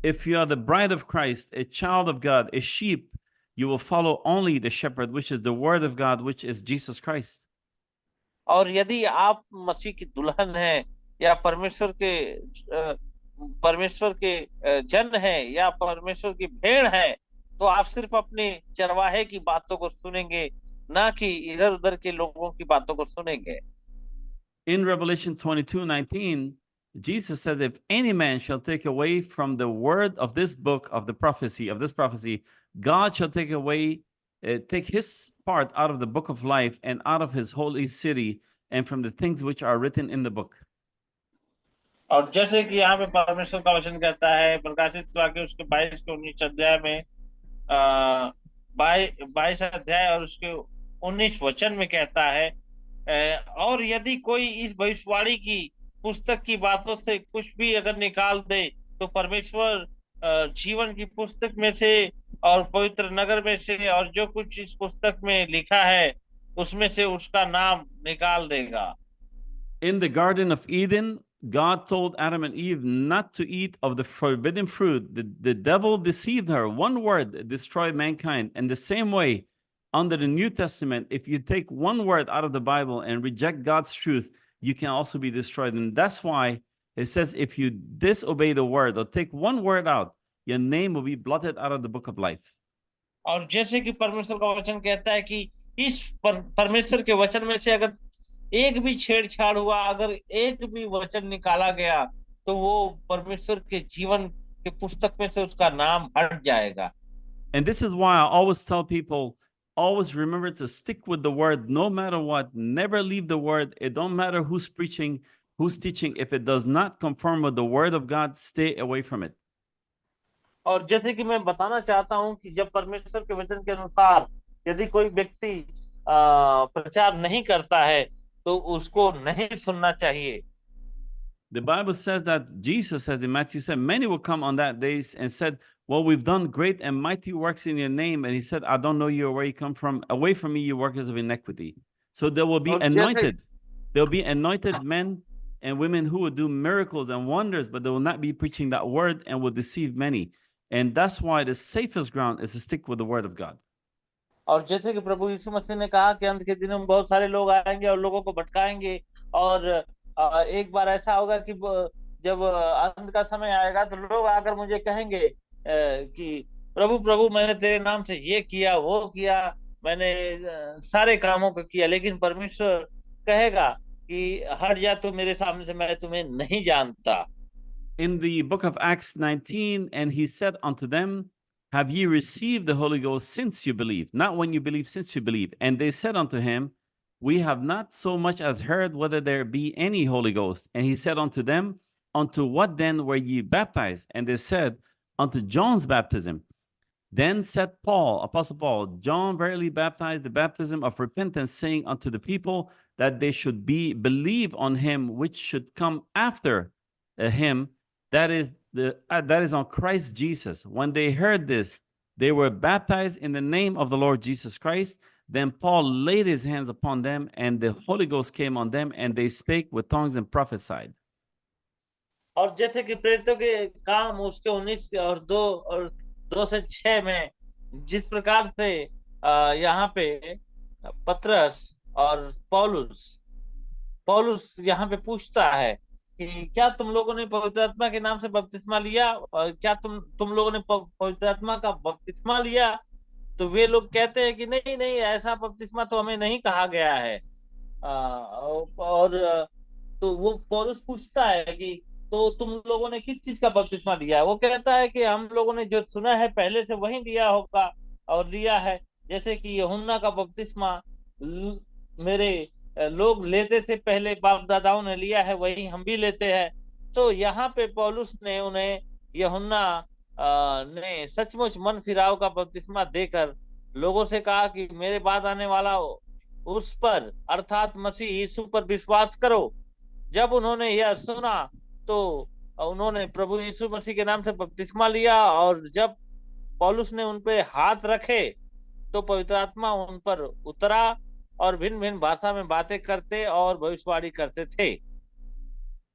If you are the bride of Christ, a child of God, a sheep, you will follow only the shepherd, which is the word of God, which is Jesus Christ. और यदि आप मसीह की दुल्हन है या परमेश्वर के जन है या परमेश्वर की भेड़ है, तो आप सिर्फ अपने चरवाहे की बातों को सुनेंगे, ना कि इधर उधर के लोगों की बातों को सुनेंगे। In Revelation 22:19, Jesus says, if any man shall take away from the word of this book of the prophecy, of this prophecy, God shall take away, take his part out of the book of life and out of his holy city and from the things which are written in the book. और जैसे कि यहाँ पे परमेश्वर का वचन कहता है प्रकाशित वाक्य उसके 22 के 19 अध्याय में, 22 अध्याय और उसके 19 वचन में कहता है, और यदि कोई इस भविष्यवाणी की पुस्तक की बातों से कुछ भी अगर निकाल दे तो परमेश्वर जीवन की पुस्तक में से और पवित्र नगर में से और जो कुछ इस पुस्तक में लिखा है उसमें से उसका नाम निकाल देगा। In the Garden of Eden, God told Adam and Eve not to eat of the forbidden fruit. The devil deceived her. One word destroyed mankind. And the same way, under the New Testament, if you take one word out of the Bible and reject God's truth, you can also be destroyed. And that's why it says if you disobey the word or take one word out, your name will be blotted out of the book of life. और जैसे कि परमेश्वर का वचन कहता है कि इस परमेश्वर के वचन में से अगर एक भी छेड़छाड़ हुआ, अगर एक भी वचन निकाला गया, तो वो परमेश्वर के जीवन के पुस्तक में से उसका नाम हट जाएगा। And this is why I always tell people, always remember to stick with the word no matter what. Never leave the word. It don't matter who's preaching, who's teaching. If it does not conform with the word of God, stay away from it. और जैसे कि मैं बताना चाहता हूं कि जब परमेश्वर के वचन के अनुसार यदि कोई व्यक्ति प्रचार नहीं करता है तो उसको नहीं सुनना चाहिए। The Bible says that Jesus says in Matthew said, many will come on that days and said, well, we've done great and mighty works in your name. And he said, I don't know you or where you come from. Away from me, you workers of iniquity. So there will be anointed. There'll be anointed men and women who will do miracles and wonders, but they will not be preaching that word and will deceive many. And that's why the safest ground is to stick with the word of God. और जैसे कि प्रभु यीशु मसीह ने कहा कि अंत के दिनों में बहुत सारे लोग आएंगे और लोगों को भटकाएंगे, और एक बार ऐसा होगा कि जब अंत का समय आएगा तो लोग आकर मुझे कहेंगे कि प्रभु प्रभु मैंने तेरे नाम से ये किया वो किया, मैंने सारे कामों को किया, लेकिन परमेश्वर कहेगा कि हट जा तू मेरे सामने से, मैं तुम्हें नहीं जानता। In the book of Acts 19, and he said unto them, have ye received the Holy Ghost since you believe? Not when you believe, since you believe. And they said unto him, we have not so much as heard whether there be any Holy Ghost. And he said unto them, unto what then were ye baptized? And they said, unto John's baptism. Then said Paul, Apostle Paul, John verily baptized the baptism of repentance, saying unto the people that they should believe on him which should come after him, that is on Christ Jesus. When they heard this, they were baptized in the name of the Lord Jesus Christ. Then Paul laid his hands upon them, and the Holy Ghost came on them, and they spake with tongues and prophesied. और जैसे कि प्रेरितों के काम उसके 19 और 2 से 6 में जिस प्रकार से यहाँ पे पतरस और पौलुस यहाँ पे पूछता है कि क्या तुम लोगों ने पवित्र आत्मा के नाम से बपतिस्मा लिया, और क्या तुम लोगों ने पवित्र आत्मा का बपतिस्मा लिया? तो वे लोग कहते हैं कि नहीं नहीं, ऐसा बपतिस्मा तो हमें नहीं कहा गया है। और तो वो पौलुस पूछता है कि तो तुम लोगों ने किस चीज का बपतिस्मा लिया है? वो कहता है कि हम लोगों ने जो सुना है पहले से वही लिया होगा और लिया है। जैसे कि यूहन्ना का बपतिस्मा ल- मेरे लोग लेते थे, पहले बाप दादाओं ने लिया है, वही हम भी लेते हैं। तो यहाँ पे पौलुस ने उन्हें यूहन्ना ने सचमुच मन फिराव का बपतिस्मा देकर लोगों से कहा कि मेरे बाद आने वाला उस पर अर्थात मसीह यीशु पर विश्वास करो। जब उन्होंने यह सुना तो उन्होंने प्रभु यीशु मसीह के नाम से बपतिस्मा लिया, और जब पौलुस ने उन पे हाथ रखे तो पवित्र आत्मा उन पर उतरा और भिन्न भिन्न भाषा में बातें करते और भविष्यवाणी करते थे।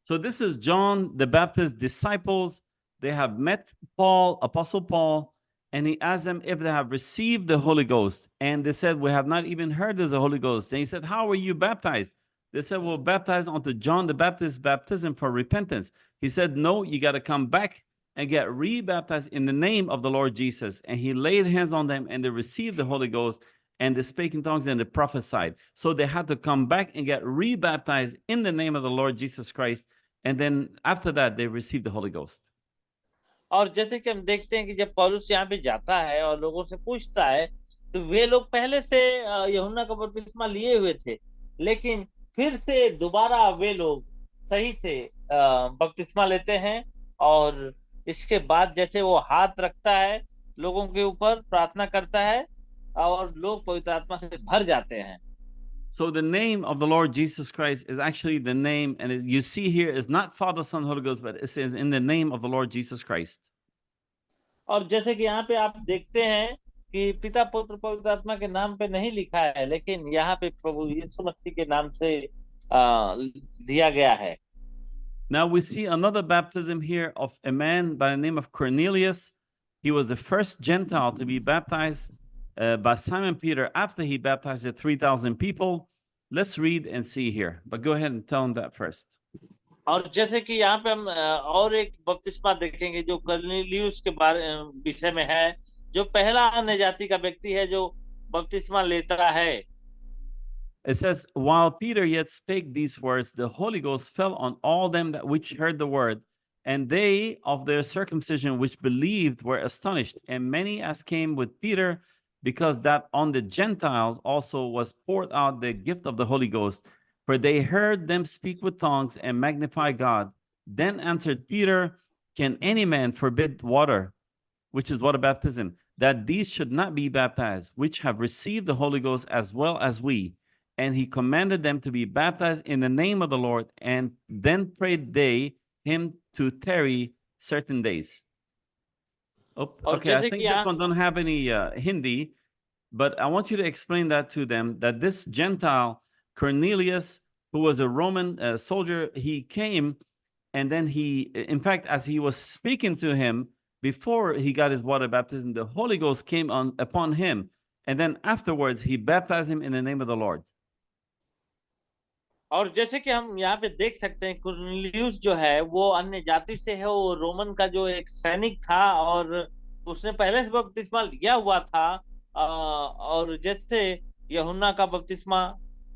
So this is John the Baptist's disciples. They have met Paul, Apostle Paul, and he asked them if they have received the Holy Ghost. And they said, we have not even heard there's a Holy Ghost. And he said, how were you baptized? They said, well, baptized onto John the Baptist's baptism for repentance. He said, no, you got to come back and get re-baptized in the name of the Lord Jesus. And he laid hands on them and they received the Holy Ghost and they spake in tongues and they prophesied. So they had to come back and get re-baptized in the name of the Lord Jesus Christ. And then after that, they received the Holy Ghost. और जैसे कि हम देखते हैं कि जब पौलुस यहाँ पे जाता है और लोगों से पूछता है, तो वे लोग पहले से यूहन्ना का बपतिस्मा लिए हुए थे, लेकिन फिर से दोबारा वे लोग सही से बपतिस्मा लेते हैं। और इसके बाद जैसे वो हाथ रखता है लोगों के ऊपर, प्रार्थना करता है, और लोग पवित्र आत्मा से भर जाते हैं। So the name of the Lord Jesus Christ is actually the name, and you see here is not Father, Son, Holy Ghost, but it says in the name of the Lord Jesus Christ. और जैसे कि यहाँ पे आप देखते हैं कि पिता पुत्र पवित्र आत्मा के नाम पे नहीं लिखा है, लेकिन यहाँ पे प्रभु यीशु मसीह के नाम से दिया गया है। Now we see another baptism here of a man by the name of Cornelius. He was the first Gentile to be baptized by Simon Peter after he baptized the 3,000 people. Let's read and see here. But go ahead and tell him that first. और जैसे कि यहाँ पे हम और एक बपतिस्मा देखेंगे जो कर्नेलियुस के बारे विषय में है, जो पहला अन्य जाति का व्यक्ति है जो बपतिस्मा लेता है। It says, while Peter yet spake these words, the Holy Ghost fell on all them that which heard the word, and they of their circumcision which believed were astonished, and many as came with Peter, because that on the Gentiles also was poured out the gift of the Holy Ghost, for they heard them speak with tongues and magnify God. Then answered Peter, can any man forbid water, which is water baptism, that these should not be baptized, which have received the Holy Ghost as well as we? And he commanded them to be baptized in the name of the Lord. And then prayed they him to tarry certain days. Oh, और okay, I जैसे think कि this यहाँ one don't have any Hindi, but I want you to explain that to them, that this Gentile, Cornelius, who was a Roman soldier, he came, and then he, in fact, as he was speaking to him, before he got his water baptism, the Holy Ghost came upon him. And then afterwards, he baptized him in the name of the Lord. और जैसे कि हम यहाँ पे देख सकते हैं, कुरनेलियुस जो है वो अन्य जाति से है, वो रोमन का जो एक सैनिक था, और उसने पहले से बपतिस्मा लिया हुआ था। और जैसे यूहन्ना का बपतिस्मा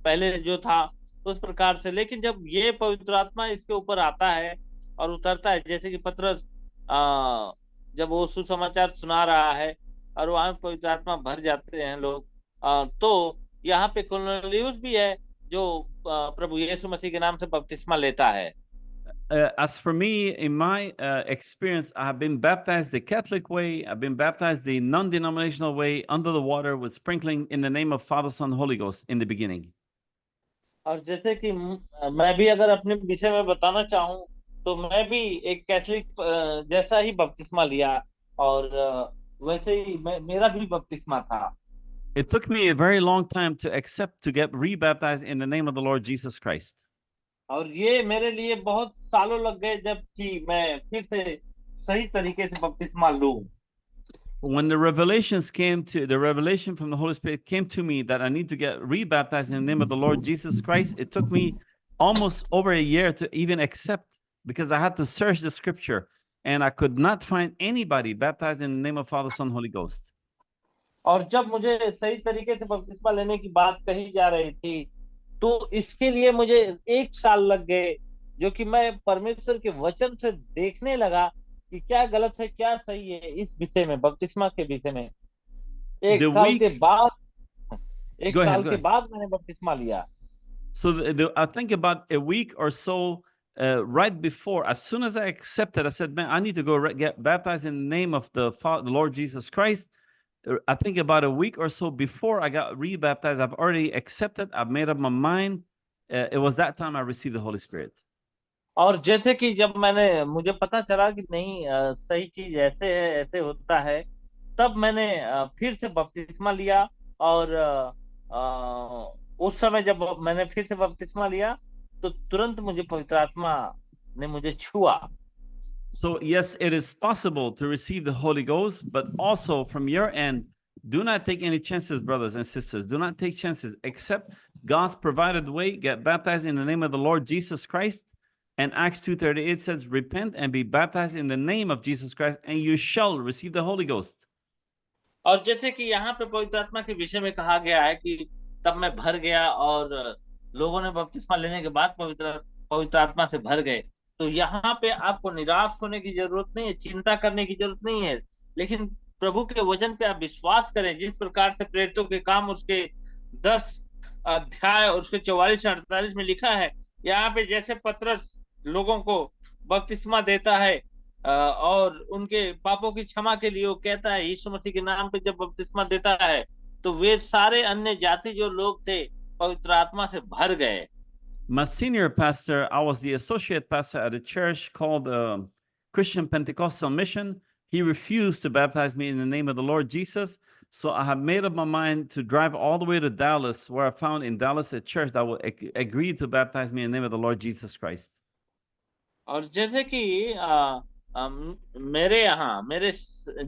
पहले जो था उस प्रकार से, लेकिन जब ये पवित्र आत्मा इसके ऊपर आता है और उतरता है, जैसे कि पतरस जब वो सुसमाचार सुना रहा है और वहां पवित्र आत्मा भर जाते हैं लोग, तो यहाँ पे कुरनेलियुस भी है जो प्रभु यीशु मसीह के नाम से बपतिस्मा लेता है। As for me, in my experience, I have been baptized the Catholic way. I've been baptized the non-denominational way, under the water with sprinkling in the name of Father, Son, Holy Ghost in the beginning. और जैसे कि मैं भी अगर अपने विषय में बताना चाहूँ, तो मैं भी एक कैथलिक जैसा ही बपतिस्मा लिया, और वैसे ही मेरा भी बपतिस्मा था। It took me a very long time to accept to get rebaptized in the name of the Lord Jesus Christ. और ये मेरे लिए बहुत सालों लग गए जब कि मैं फिर से सही तरीके से बपतिस्मा लूं। When the revelation from the Holy Spirit came to me that I need to get rebaptized in the name of the Lord Jesus Christ, it took me almost over a year to even accept, because I had to search the scripture and I could not find anybody baptized in the name of Father, Son, Holy Ghost. और जब मुझे सही तरीके से बपतिस्मा लेने की बात कही जा रही थी, तो इसके लिए मुझे 1 साल लग गए जो कि मैं परमेश्वर के वचन से देखने लगा कि क्या गलत है क्या सही है इस विषय में, बपतिस्मा के विषय में। एक The साल के week, बाद एक go ahead, साल go के ahead. बाद मैंने बपतिस्मा लिया। So I think about a week or so right before, as soon as I accepted, I said, "Man, I need to go get baptized in the name of the Lord Jesus Christ." I think about a week or so before I got rebaptized, I've already accepted. I've made up my mind. It was that time I received the Holy Spirit. और जैसे कि जब मैंने मुझे पता चला कि नहीं, सही चीज ऐसे है, ऐसे होता है, तब मैंने फिर से बपतिस्मा लिया। और उस समय जब मैंने फिर से बपतिस्मा लिया तो तुरंत मुझे पवित्र आत्मा ने मुझे छुआ। So, yes, it is possible to receive the Holy Ghost, but also from your end, do not take any chances, brothers and sisters. Do not take chances. Accept God's provided way. Get baptized in the name of the Lord Jesus Christ. And Acts 2:38 says, repent and be baptized in the name of Jesus Christ, and you shall receive the Holy Ghost. और जैसे कि यहाँ पे पवित्र आत्मा के विषय में कहा गया है कि तब मैं भर गया और लोगों ने बपतिस्मा लेने के बाद पवित्र पवित्र आत्मा से भर गए। तो यहाँ पे आपको निराश होने की जरूरत नहीं है, चिंता करने की जरूरत नहीं है, लेकिन प्रभु के वचन पे आप विश्वास करें। जिस प्रकार से प्रेरितों के काम उसके 10 अध्याय और उसके 44 से 48 में लिखा है, यहाँ पे जैसे पतरस लोगों को बपतिस्मा देता है और उनके पापों की क्षमा के लिए वो कहता है यीशु मसीह के नाम पे जब बपतिस्मा देता है, तो वे सारे अन्य जाति जो लोग थे पवित्र आत्मा से भर गए। My senior pastor, I was the associate pastor at a church called Christian Pentecostal Mission. He refused to baptize me in the name of the Lord Jesus. So I have made up my mind to drive all the way to Dallas, where I found in Dallas a church that will agree to baptize me in the name of the Lord Jesus Christ. और जैसे कि मेरे यहाँ मेरे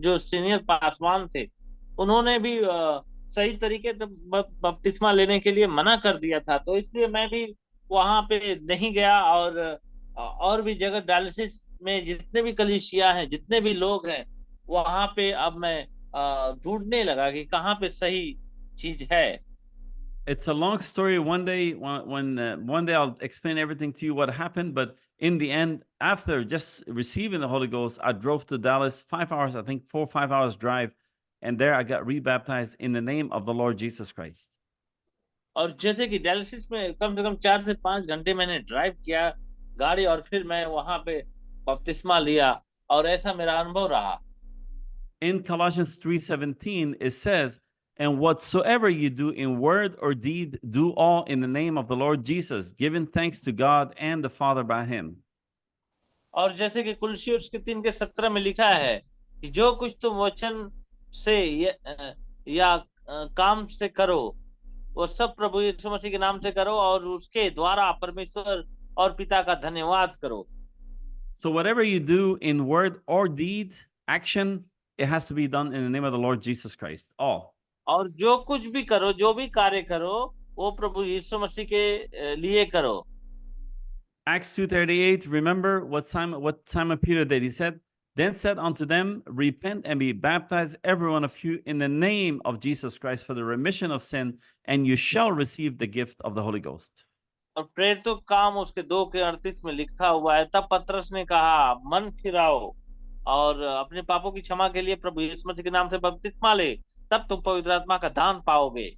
जो senior Paswan थे, उन्होंने भी सही तरीके से बपतिस्मा लेने के लिए मना कर दिया था, तो इसलिए मैं भी वहां पे नहीं गया। और भी जगह डायलिसिस में जितने भी कलीसिया हैं, जितने भी लोग हैं, वहां पे अब मैं ढूंढने लगा कि कहाँ पे सही चीज है। It's a long story. One day, one day I'll explain everything to you what happened. But in the end, after just receiving the Holy Ghost, I drove to Dallas, 5 hours, I think 4 or 5 hours drive, and there I got rebaptized in the name of the Lord Jesus Christ. और जैसे कि dialysis में कम से कम 4 से 5 घंटे मैंने drive किया गाड़ी, और फिर मैं वहां पे बपतिस्मा लिया, और ऐसा मेरा अनुभव रहा। In Colossians 3:17, it says, and whatsoever you do in word or deed, do all in the name of the Lord Jesus, giving thanks to God and the Father by him. और जैसे कि कुलसी उसके 3:17 में लिखा है कि जो कुछ तुम वचन से या काम से करो, वो सब प्रभु यीशु मसीह के नाम से करो, और उसके द्वारा परमेश्वर और पिता का धन्यवाद करो। So whatever you do in word or deed, action, it has to be done in the name of the Lord Jesus Christ. All. और जो कुछ भी करो, जो भी कार्य करो, वो प्रभु यीशु मसीह के लिए करो। Acts 2:38, remember what Simon Peter did. He said, then said unto them, repent and be baptized, every one of you, in the name of Jesus Christ for the remission of sin, and you shall receive the gift of the Holy Ghost. और प्रेरितों का काम उसके 2:38 में लिखा हुआ है, तब पतरस ने कहा मन फिराओ और अपने पापों की क्षमा के लिए प्रभु यीशु मसीह के नाम से बपतिस्मा ले, तब तुम पवित्र आत्मा का दान पाओगे।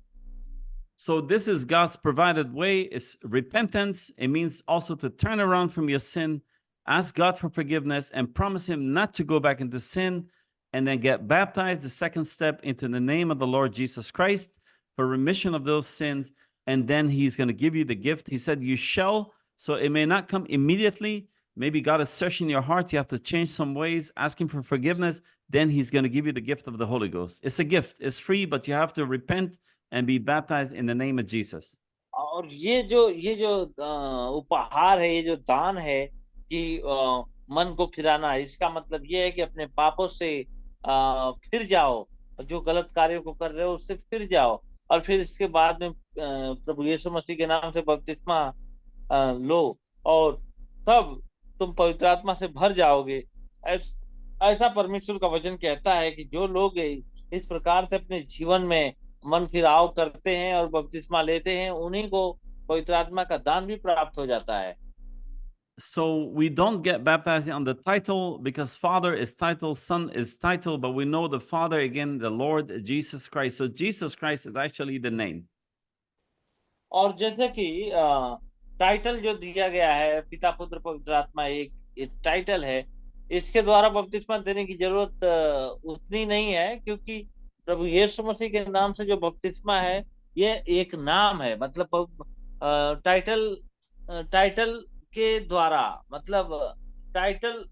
So this is God's provided way. It's repentance. It means also to turn around from your sin, ask God for forgiveness, and promise him not to go back into sin, and then get baptized, the second step, into the name of the Lord Jesus Christ for remission of those sins. And then he's going to give you the gift. He said, you shall. So it may not come immediately. Maybe God is searching your heart. You have to change some ways, ask him for forgiveness. Then he's going to give you the gift of the Holy Ghost. It's a gift. It's free, but you have to repent and be baptized in the name of Jesus. और ये जो उपहार है, ये जो दान है कि मन को फिराना, इसका मतलब ये है कि अपने पापों से फिर जाओ, जो गलत कार्यों को कर रहे हो उससे फिर जाओ, और फिर इसके बाद में प्रभु यीशु मसीह के नाम से बपतिस्मा लो, और तब तुम पवित्र आत्मा से भर जाओगे। ऐसा परमेश्वर का वचन कहता है कि जो लोग इस प्रकार से अपने जीवन में मन फिराव करते हैं और बपतिस्मा लेते हैं, उन्हीं को पवित्र आत्मा का दान भी प्राप्त हो जाता है। So we don't get baptized on the title because Father is title, Son is title, but we know the Father again, the Lord Jesus Christ. So Jesus Christ is actually the name. और जैसे कि title जो दिया गया है पिता पुत्र पवित्र आत्मा एक टाइटल है, इसके द्वारा बपतिस्मा देने की जरूरत उतनी नहीं है, क्योंकि प्रभु यीशु मसीह के नाम से जो बपतिस्मा है ये एक नाम है। मतलब टाइटल के द्वारा, मतलब टाइटल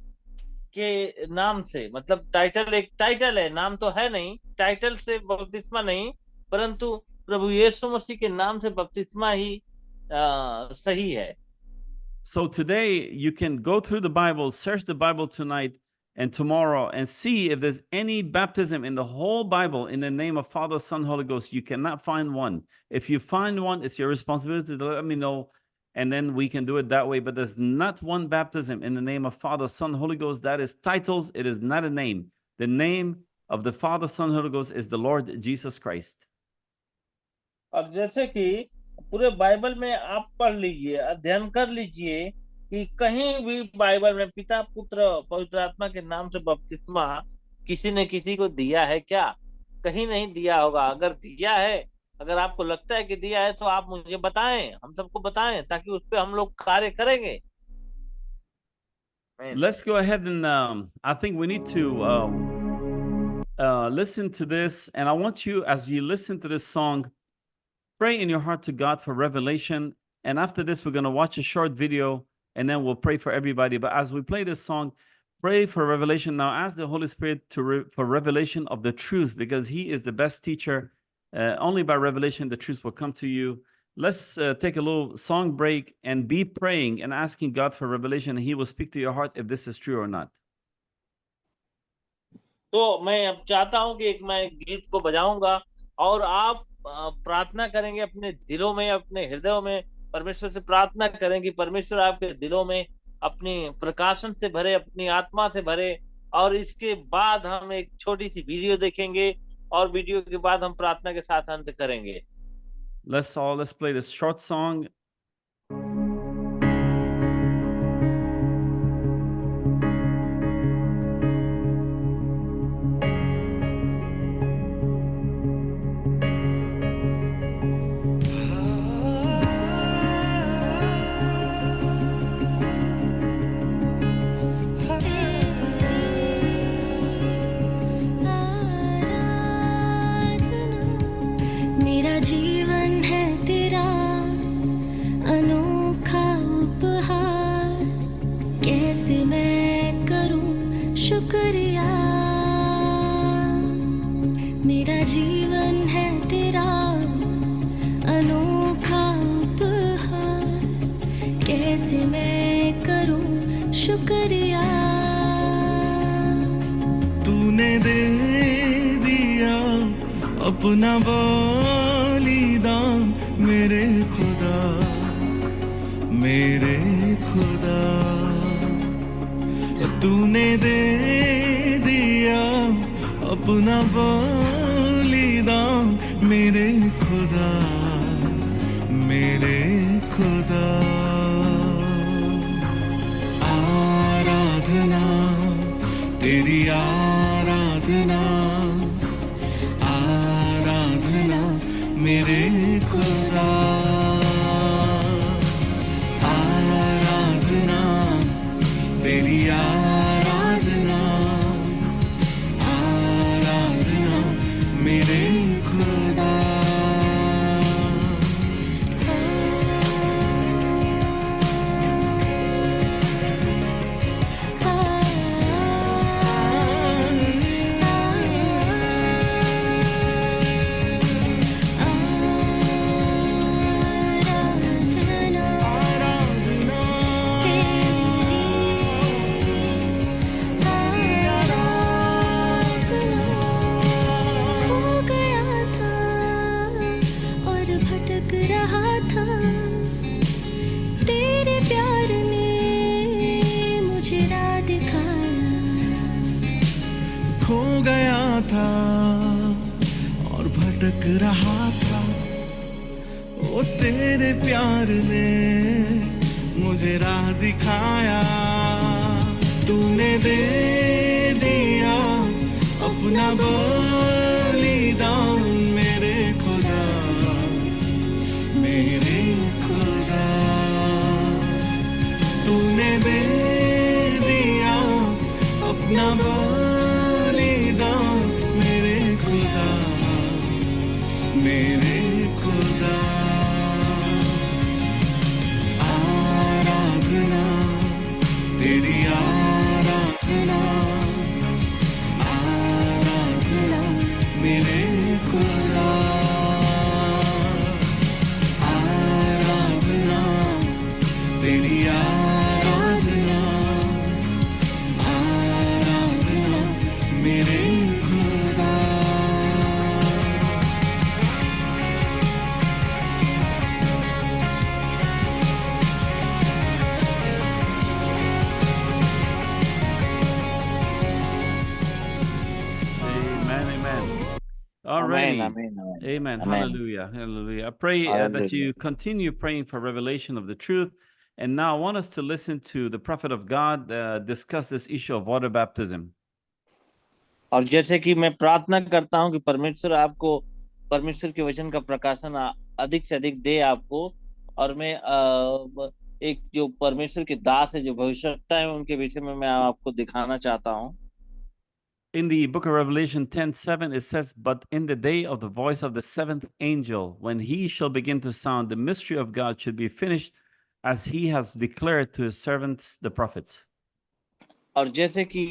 के नाम से, मतलब टाइटल एक टाइटल है, नाम तो है नहीं। टाइटल से बपतिस्मा नहीं, परंतु प्रभु यीशु मसीह के नाम से बपतिस्मा ही सही है। So today you can go through the Bible, search the Bible tonight and tomorrow, and see if there's any baptism in the whole Bible in the name of Father, Son, Holy Ghost. You cannot find one. If you find one, it's your responsibility to let me know, and then we can do it that way. But there's not one baptism in the name of Father, Son, Holy Ghost. That is titles. It is not a name. The name of the Father, Son, Holy Ghost is the Lord Jesus Christ. और जैसे कि पूरे Bible में आप पढ़ लीजिए, अध्ययन कर लीजिए कि कहीं भी बाइबल में पिता पुत्र पवित्र आत्मा के नाम से बपतिस्मा किसी ने किसी को दिया है क्या? कहीं नहीं दिया होगा। अगर दिया है, अगर आपको लगता है कि दिया है, तो आप मुझे बताएं, हम सबको बताएं, ताकि उस पर हम लोग कार्य करेंगे। Let's go ahead and I think we need to listen to this. And I want you, as you listen to this song, pray in your heart to God for revelation. And after this, we're going to watch a short video and then we'll pray for everybody. But as we play this song, pray for revelation. Now ask the Holy Spirit for revelation of the truth, because he is the best teacher. Only by revelation, the truth will come to you. Let's take a little song break and be praying and asking God for revelation. And he will speak to your heart if this is true or not. तो मैं अब चाहता हूं कि मैं गीत को बजाऊंगा और आप प्रार्थना करेंगे अपने दिलों में, अपने हृदयों में परमेश्वर से प्रार्थना करें कि परमेश्वर आपके दिलों में अपनी प्रकाशन से भरे, अपनी आत्मा से भरे। और इसके बाद हम एक छोटी सी वीडियो देखेंगे और वीडियो के बाद हम प्रार्थना के साथ अंत करेंगे। Let's play this short song. मेरा जीवन है तेरा अनोखा उपहार, कैसे मैं करूं शुक्रिया। मेरा जीवन है तेरा अनोखा उपहार, कैसे मैं करूं शुक्रिया। तूने दे दिया अपना बलिदान मेरे खुदा, मेरे खुदा। तूने दे दिया अपना बलिदान मेरे खुदा, मेरे खुदा। आराधना तेरी आराधना, आराधना मेरे खुदा। आराधना तेरी आराधना, आराधना मेरे खुदा। खो गया था और भटक रहा था, ओ तेरे प्यार ने मुझे राह दिखाया, तूने दे दिया अपना बलिदान मेरे खुदा, मेरे खुदा। तूने दे दिया अपना बलिदान मेरे खुदा, मेरे खुदा। आराधना तेरी, आराधना, आराधना मेरे खुदा, आराधना तेरी, आराधना, आराधना मेरे खुदा। Amen, amen. All Amen, righty. amen, amen. Amen. Amen. Hallelujah. Hallelujah. I pray that Hallelujah. you continue praying for revelation of the truth. And now I want us to listen to the prophet of God discuss this issue of water baptism. और जैसे कि मैं प्रार्थना करता हूं कि परमेश्वर आपको परमेश्वर के वचन का प्रकाशन अधिक से अधिक दे आपको, और मैं एक जो परमेश्वर के दास है, जो भविष्यवक्ता है, उनके विषय में मैं आपको दिखाना चाहता हूं। In the book of Revelation 10:7, it says, "But in the day of the voice of the seventh angel, when he shall begin to sound, the mystery of God should be finished, as he has declared to his servants, the prophets." और जैसे कि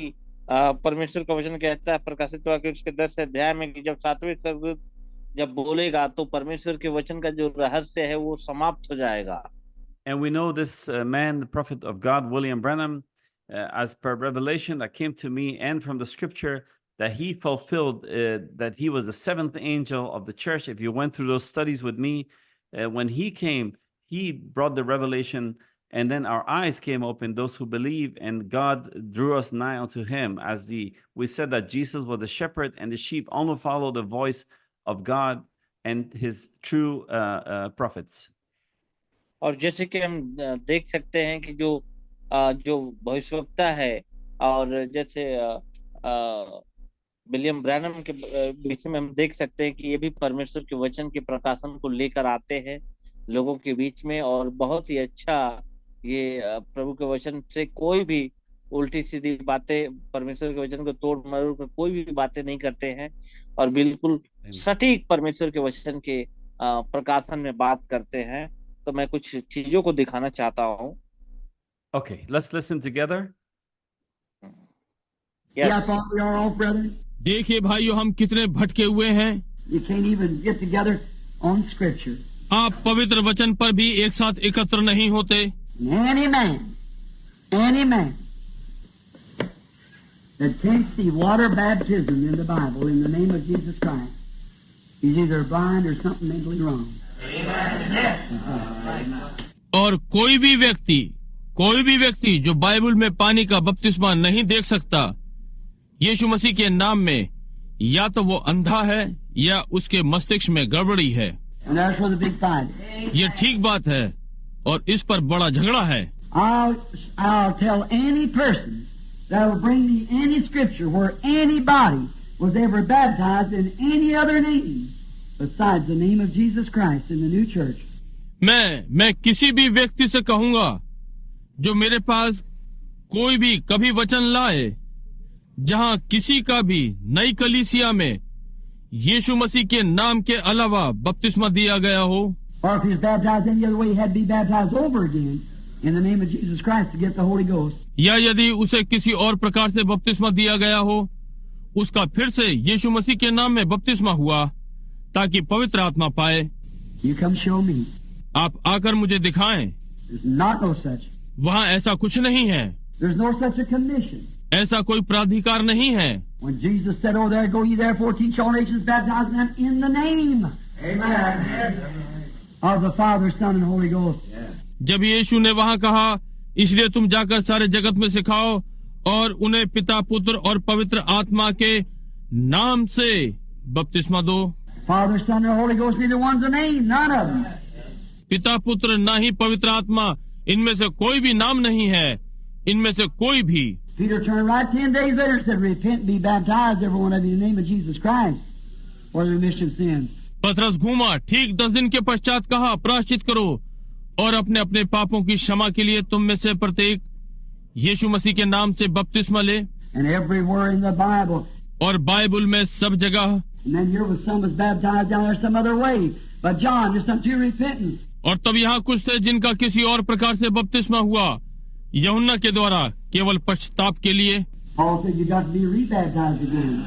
परमेश्वर का वचन कहता है प्रकाशित वाक्य उसके 10 अध्याय में कि जब सातवें स्वर्गदूत जब बोलेगा तो परमेश्वर के वचन का जो रहस्य है वो समाप्त हो जाएगा। And we know this man, the prophet of God, William Branham, as per revelation that came to me and from the scripture, that he fulfilled that he was the seventh angel of the church. If you went through those studies with me, when he came, he brought the revelation, and then our eyes came open, those who believe, and God drew us nigh unto him. As we said that Jesus was the shepherd, and the sheep only follow the voice of God and his true prophets. और जैसे कि हम देख सकते हैं कि जो भविष्यवक्ता है, और जैसे विलियम ब्रैनम के विषय में हम देख सकते हैं कि ये भी परमेश्वर के वचन के प्रकाशन को लेकर आते हैं लोगों के बीच में, और बहुत ही अच्छा ये प्रभु के वचन से कोई भी उल्टी सीधी बातें, परमेश्वर के वचन को तोड़ मरोड़ कर कोई भी बातें नहीं करते हैं, और बिल्कुल सटीक परमेश्वर के वचन के प्रकाशन में बात करते हैं। तो मैं कुछ चीजों को दिखाना चाहता हूँ। Okay, let's listen together. Yes. Yeah, Father, we are all brethren. देखिए भाइयों, हम कितने भटके हुए हैं। You can't even get together on Scripture. आप पवित्र वचन पर भी एक साथ एकत्र नहीं होते। Any man that can't see water baptism in the Bible in the name of Jesus Christ, he's either blind or something mentally wrong. और कोई भी व्यक्ति जो बाइबल में पानी का बपतिस्मा नहीं देख सकता यीशु मसीह के नाम में, या तो वो अंधा है या उसके मस्तिष्क में गड़बड़ी है। And that's where the big fight is. ये ठीक बात है और इस पर बड़ा झगड़ा है। I'll tell any person that will bring me any scripture where anybody was ever baptized in any other name besides the name of Jesus Christ in the new church. मैं किसी भी व्यक्ति से कहूंगा जो मेरे पास कोई भी कभी वचन लाए जहां किसी का भी नई कलीसिया में यीशु मसीह के नाम के अलावा बपतिस्मा दिया गया हो, Or if he was baptized any other way, he had to be baptized over again in the name of Jesus Christ to get the Holy Ghost. या यदि उसे किसी और प्रकार से बपतिस्मा दिया गया हो, उसका फिर से यीशु मसीह के नाम में बपतिस्मा हुआ ताकि पवित्र आत्मा पाए। You come show me. आप आकर मुझे दिखाएं। There's not no such. वहाँ ऐसा कुछ नहीं है, There's no such a commission. ऐसा कोई प्राधिकार नहीं है। When Jesus said, "Oh, there go ye therefore teach all nations, baptizing them in the name." Amen. Of the Father, Son, and Holy Ghost. जब यीशु ने वहाँ कहा, इसलिए तुम जाकर सारे जगत में सिखाओ और उन्हें पिता, पुत्र और पवित्र आत्मा के नाम से बपतिस्मा दो। Father, Son, and Holy Ghost, neither one's a name, none of them. पिता, पुत्र, ना ही पवित्र आत्मा, इनमें से कोई भी नाम नहीं है, इनमें से कोई भी। Peter turned right 10 days later and said, repent and be baptized, every one of you, in the name of Jesus Christ, for the remission of sins. पतरस घूमा, ठीक 10 दिन के पश्चात कहा, प्रायश्चित करो और अपने अपने पापों की क्षमा के लिए तुम में से प्रत्येक यीशु मसीह के नाम से बपतिस्मा ले। And everywhere in the Bible. और बाइबल में सब जगह। And then here was some was baptized down there some other way. But John, just unto repentance. और तब यहाँ कुछ थे जिनका किसी और प्रकार से बपतिस्मा हुआ, यूहन्ना के द्वारा, केवल पश्चाताप के लिए। Paul said you got to be rebaptized again.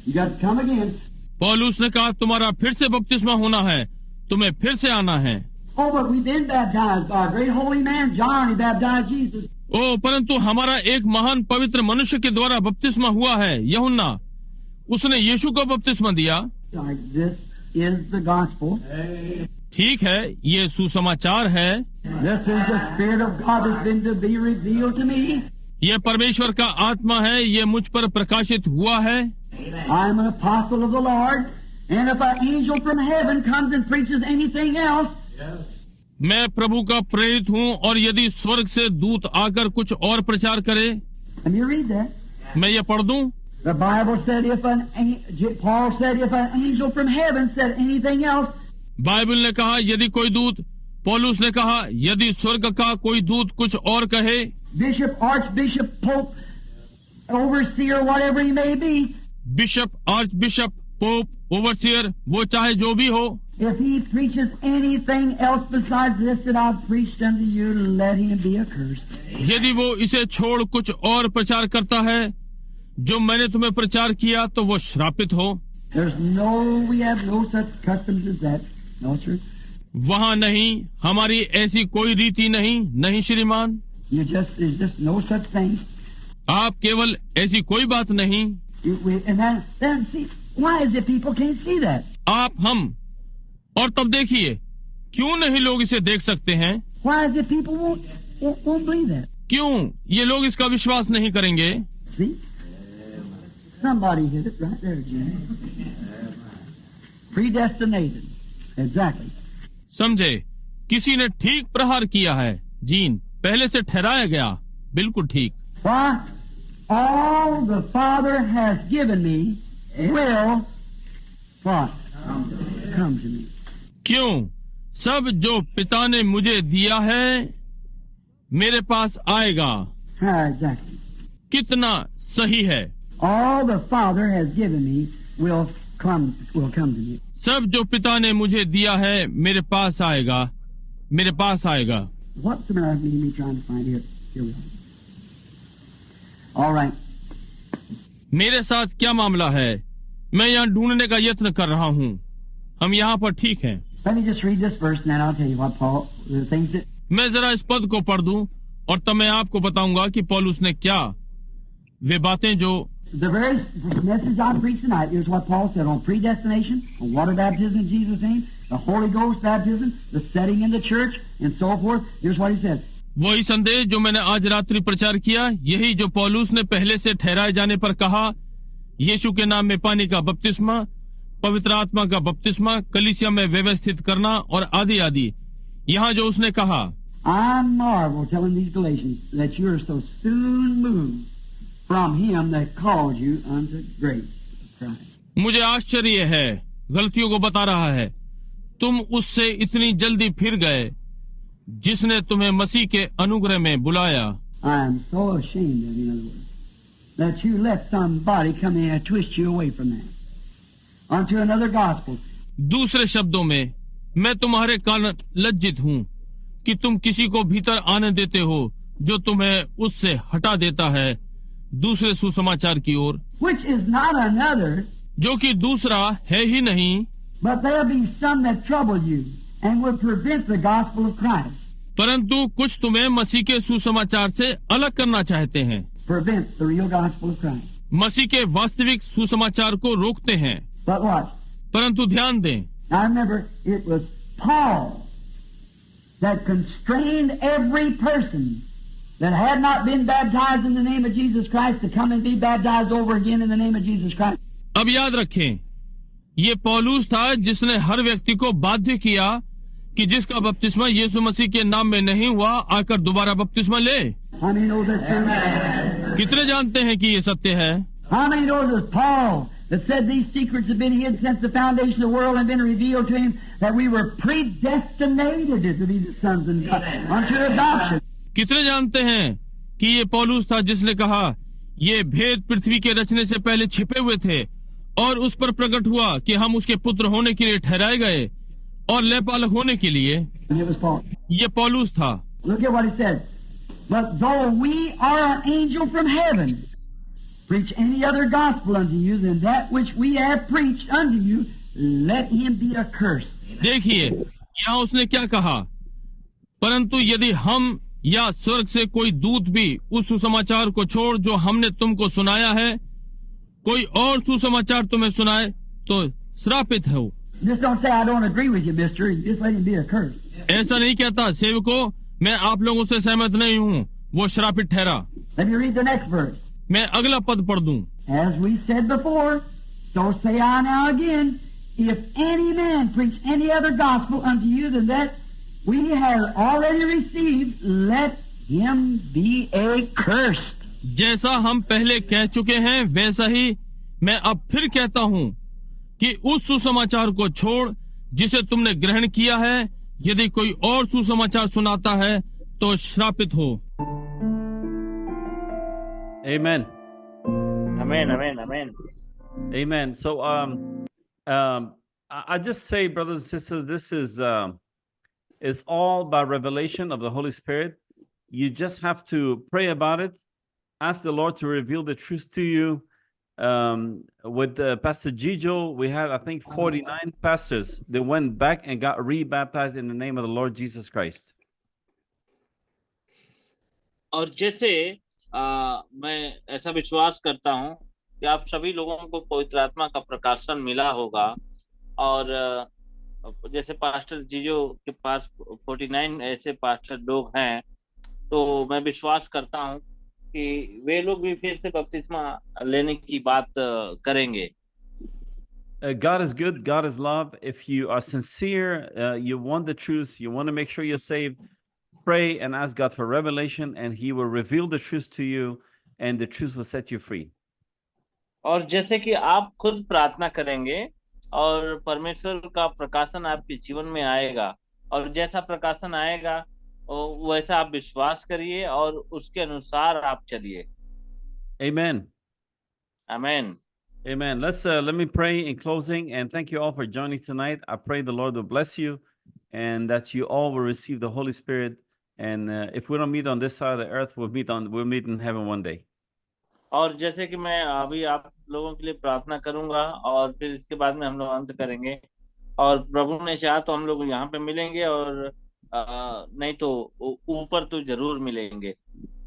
You got to come again. पौलुस ने कहा तुम्हारा फिर से बपतिस्मा होना है, तुम्हें फिर से आना है। Oh, but we've been baptized by a great holy man, John. He baptized Jesus. ओ, परंतु हमारा एक महान पवित्र मनुष्य के द्वारा बपतिस्मा हुआ है, यूहन्ना। उसने यीशु को बपतिस्मा दिया। This is the gospel. ठीक है, ये सुसमाचार है। This is the Spirit of God that's been to be revealed to me. ये परमेश्वर का आत्मा है, ये मुझ पर प्रकाशित हुआ है। I am an apostle of the Lord, and if an angel from heaven comes and preaches anything else, मैं प्रभु का प्रेरित हूँ, और यदि स्वर्ग से दूत आकर कुछ और प्रचार करे। let me read that. मैं ये पढ़ दूं। The Bible said Paul said if an angel from heaven said anything else, Bible ने कहा यदि कोई दूत, पौलुस ने कहा यदि स्वर्ग का कोई दूत कुछ और कहे, bishop, archbishop, pope, overseer, whatever he may be, bishop, arch bishop, pope, overseer, वो चाहे जो भी हो, if he preaches anything else besides this that I've preached unto you, let him be accursed. यदि वो इसे छोड़ कुछ और प्रचार करता है जो मैंने तुम्हें प्रचार किया, तो वो श्रापित हो। We have no such customs as that. No, sir. वहाँ नहीं, हमारी ऐसी कोई रीति नहीं, नहीं श्रीमान। There's just no such thing. आप केवल ऐसी कोई बात नहीं। And then see, why is it people can't see that? आप, हम, और तब देखिए क्यों नहीं लोग इसे देख सकते हैं। Why is it people won't believe that? क्यों ये लोग इसका विश्वास नहीं करेंगे। See? Somebody hit it right there, Jimmy. Predestinated. Exactly. समझे, किसी ने ठीक प्रहार किया है। जीन, पहले से ठहराया गया, बिल्कुल ठीक। Why? All the Father has given me will what? Come to me. क्यों? सब जो पिता ने मुझे दिया है मेरे पास आएगा। Exactly. कितना सही है। All the Father has given me will come to me. सब जो पिता ने मुझे दिया है मेरे पास आएगा, मेरे पास आएगा। What's the matter with me trying to find here? Here we are. All right. मेरे साथ क्या मामला है? मैं यहाँ ढूंढने का यत्न कर रहा हूँ। हम यहाँ पर ठीक हैं। Let me just read this verse and then I'll tell you what Paul, the things that... मैं जरा इस पद को पढ़ दूं और तब मैं आपको बताऊंगा कि पौलुस ने क्या, वे बातें जो The very message I preached tonight, here's what Paul said on predestination, on water baptism in Jesus' name, the Holy Ghost baptism, the setting in the church, and so forth. Here's what he said. वही संदेश जो मैंने आज रात्रि प्रचार किया, यही जो पौलुस ने पहले से ठहराए जाने पर कहा, यीशु के नाम में पानी का बपतिस्मा, पवित्र आत्मा का बपतिस्मा, कलीसिया में व्यवस्थित करना और आदि आदि। यहाँ जो उसने कहा, I marvel, telling these Galatians, that you are so soon moved from him that called you unto grace. Christ. मुझे आश्चर्य है, गलतियों को बता रहा है, तुम उससे इतनी जल्दी फिर गए जिसने तुम्हें मसीह के अनुग्रह में बुलाया। I am so ashamed of you, in other words, that you let somebody come in and twist you away from that unto another gospel. दूसरे शब्दों में, मैं तुम्हारे कारण लज्जित हूँ कि तुम किसी को भीतर आने देते हो जो तुम्हें उससे हटा देता है दूसरे सुसमाचार की ओर, Which is not another, जो कि दूसरा है ही नहीं, but there be some that trouble you and would prevent the gospel of Christ. परंतु कुछ तुम्हें मसीह के सुसमाचार से अलग करना चाहते हैं, Prevent the real gospel of Christ. मसीह के वास्तविक सुसमाचार को रोकते हैं। But what? परंतु ध्यान दें, Now remember, it was Paul that constrained every person that had not been baptized in the name of Jesus Christ to come and be baptized over again in the name of Jesus Christ. अब याद रखें, ये पौलुस था जिसने हर व्यक्ति को बाध्य किया कि जिसका बपतिस्मा यीशु मसीह के नाम में नहीं हुआ आकर दोबारा बपतिस्मा ले? How many know that's true? कितने जानते हैं कि ये सत्य है? How many know this Paul that said these secrets have been hid since the foundation of the world and been revealed to him, that we were predestinated to be the sons and unto adoption. कितने जानते हैं कि ये पौलुस था जिसने कहा ये भेद पृथ्वी के रचने से पहले छिपे हुए थे और उस पर प्रकट हुआ कि हम उसके पुत्र होने के लिए ठहराए गए और लेपालक होने के लिए? And it was Paul. ये पौलुस था। Look at what he said. But though we are an angel from heaven, preach any other gospel unto you than that which we have preached unto you, let him be accursed. देखिए यहाँ उसने क्या कहा, परंतु यदि हम या स्वर्ग से कोई दूत भी उस सुसमाचार को छोड़ जो हमने तुमको सुनाया है, कोई और सुसमाचार तुम्हें सुनाए तो श्रापित हो। Just don't say I don't agree with you, mister. Just let him be accursed. ऐसा नहीं कहता सेवको, मैं आप लोगों से सहमत नहीं हूँ, वो श्रापित ठहरा। Let me read the next verse. मैं अगला पद पढ़ दूं। As we said before, so say I now again, if any man preach any other gospel unto you than that we have already received, let him be accursed. जैसा हम पहले कह चुके हैं वैसा ही मैं अब फिर कहता हूँ कि उस सुसमाचार को छोड़ जिसे तुमने ग्रहण किया है, यदि कोई और सुसमाचार सुनाता है तो श्रापित हो। Amen. Amen, amen, amen. Amen. So, I just say, brothers and sisters, this is it's all by revelation of the Holy Spirit. You just have to pray about it. Ask the Lord to reveal the truth to you. With Pastor Gijo, we had, I think, 49 pastors that went back and got rebaptized in the name of the Lord Jesus Christ. और जैसे मैं ऐसा विश्वास करता हूं कि आप सभी लोगों को पवित्र आत्मा का प्रकाशन मिला होगा, और जैसे पास्टर जीजो के पास 49 ऐसे पास्टर लोग हैं, तो मैं विश्वास करता हूं कि वे लोग भी फिर से बपतिस्मा लेने की बात करेंगे। God is good. God is love. If you are sincere, you want the truth, you want to make sure you're saved, pray and ask God for revelation, and He will reveal the truth to you, and the truth will set you free. और जैसे कि आप खुद प्रार्थना करेंगे और परमेश्वर का प्रकाशन आपके जीवन में आएगा, और जैसा प्रकाशन आएगा वैसा आप विश्वास करिए और उसके अनुसार आप चलिए। Amen. Amen. Amen. Let me pray in closing, and thank you all for joining tonight. I pray the Lord will bless you, and that you all will receive the Holy Spirit. And if we don't meet on this side of the earth, we'll meet in heaven one day. और जैसे कि मैं अभी आप लोगों के लिए प्रार्थना करूंगा और फिर इसके बाद में हम लोग अंत करेंगे, और प्रभु ने चाहा तो हम लोग यहाँ पे मिलेंगे, और नहीं तो ऊपर तो जरूर मिलेंगे।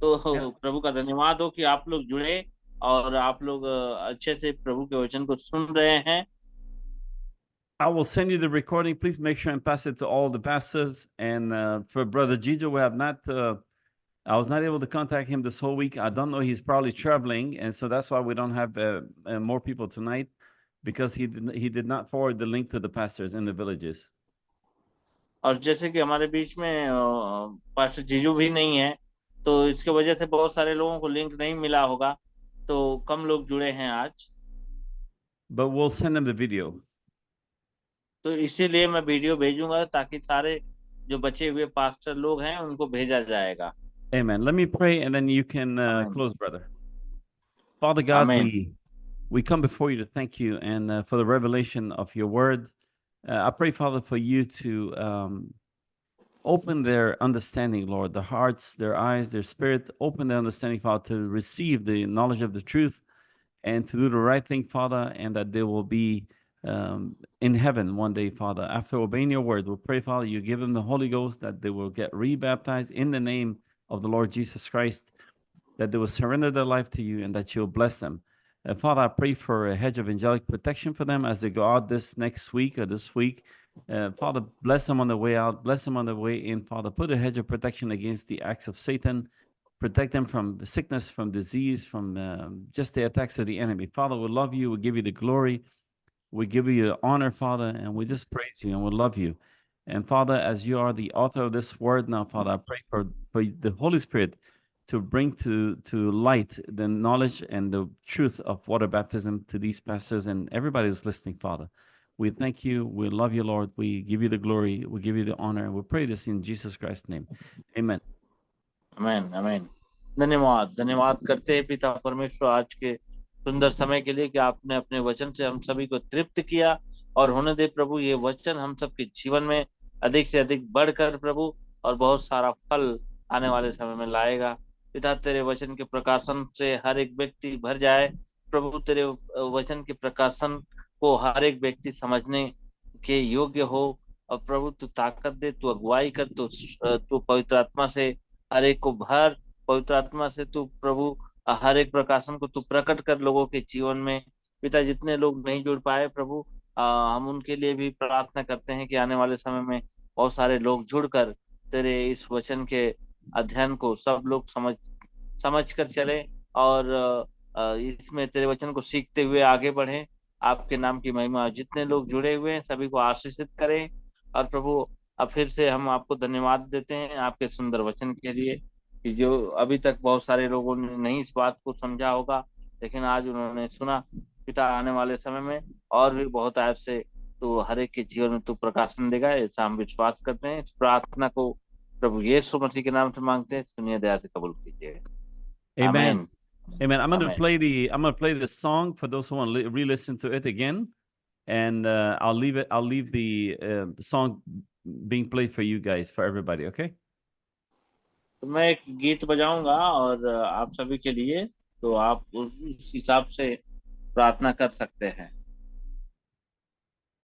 तो प्रभु का धन्यवाद हो कि आप लोग जुड़े और आप लोग अच्छे से प्रभु के वचन को सुन रहे हैं। I will send you the recording. Please make sure and pass it to all the pastors. And for Brother Gijo, we have not. I was not able to contact him this whole week. I don't know. He's probably traveling, and so that's why we don't have more people tonight, because he did not forward the link to the pastors in the villages. और जैसे कि हमारे बीच में pastor जीजू भी नहीं है, तो इसके वजह से बहुत सारे लोगों को लिंक नहीं मिला होगा, तो कम लोग जुड़े हैं आज। But we'll send them the video. तो इसीलिए मैं वीडियो भेजूंगा ताकि सारे जो बचे हुए पास्टर लोग हैं उनको भेजा जाएगा। Amen. Let me pray, and then you can close, brother. Father God, Amen. we come before you to thank you and for the revelation of your word. I pray, Father, for you to open their understanding, Lord, their hearts, their eyes, their spirit, open their understanding, Father, to receive the knowledge of the truth and to do the right thing, Father, and that they will be in heaven one day, Father. After obeying your word, we pray, Father, you give them the Holy Ghost, that they will get rebaptized in the name of the Lord Jesus Christ, that they will surrender their life to you, and that you'll bless them. Father, I pray for a hedge of angelic protection for them as they go out this next week or this week. Father, bless them on the way out, bless them on the way in. Father, put a hedge of protection against the acts of Satan. Protect them from sickness, from disease, from just the attacks of the enemy. Father, we love you. We give you the glory. We give you the honor, Father, and we just praise you and we love you. And Father, as you are the author of this word now, Father, I pray for the Holy Spirit to bring to light the knowledge and the truth of water baptism to these pastors and everybody who's listening, Father. We thank you. We love you, Lord. We give you the glory. We give you the honor. And we pray this in Jesus Christ's name. Amen. आमेन आमेन। धन्यवाद धन्यवाद करते हैं पिता परमेश्वर आज के सुंदर समय के लिए कि आपने अपने वचन से हम सभी को तृप्त किया और होने दे प्रभु ये वचन हम सबके जीवन में अधिक से अधिक बढ़कर प्रभु और बहुत सारा फल आने वाले समय में लाएगा। पिता तेरे वचन के प्रकाशन से हर एक व्यक्ति भर जाए प्रभु, तेरे वचन के प्रकाशन को हर एक व्यक्ति समझने के योग्य हो और प्रभु तू ताकत दे, तू अगुवाई कर, तू पवित्र आत्मा से हर एक को भर, पवित्र आत्मा से तू प्रभु हर एक प्रकाशन को तू प्रकट कर लोगों के जीवन में। पिता जितने लोग नहीं जुड़ पाए प्रभु हम उनके लिए भी प्रार्थना करते हैं कि आने वाले समय में बहुत सारे लोग जुड़कर तेरे इस वचन के अध्ययन को सब लोग समझ कर चले और इसमें तेरे वचन को सीखते हुए आगे बढ़े। आपके नाम की महिमा, जितने लोग जुड़े हुए हैं सभी को आशीषित करें। और प्रभु अब फिर से हम आपको धन्यवाद देते हैं आपके सुंदर वचन के लिए कि जो अभी तक बहुत सारे लोगों ने नहीं इस बात को समझा होगा लेकिन आज उन्होंने सुना। पिता आने वाले समय में और भी बहुत ऐसे तो हर एक के जीवन में तू प्रकाशन देगा, ऐसा हम विश्वास करते हैं। इस प्रार्थना को प्रभु यीशु मसीह के नाम से मांगते हैं, सुनिए दया से कबूल कीजिए। Amen. Amen. I'm going to Amen. play the song for those who want to re-listen to it again, and I'll leave the song being played for you guys, for everybody. Okay. तो मैं एक गीत बजाऊंगा और आप सभी के लिए, तो आप उस हिसाब से प्रार्थना कर सकते हैं।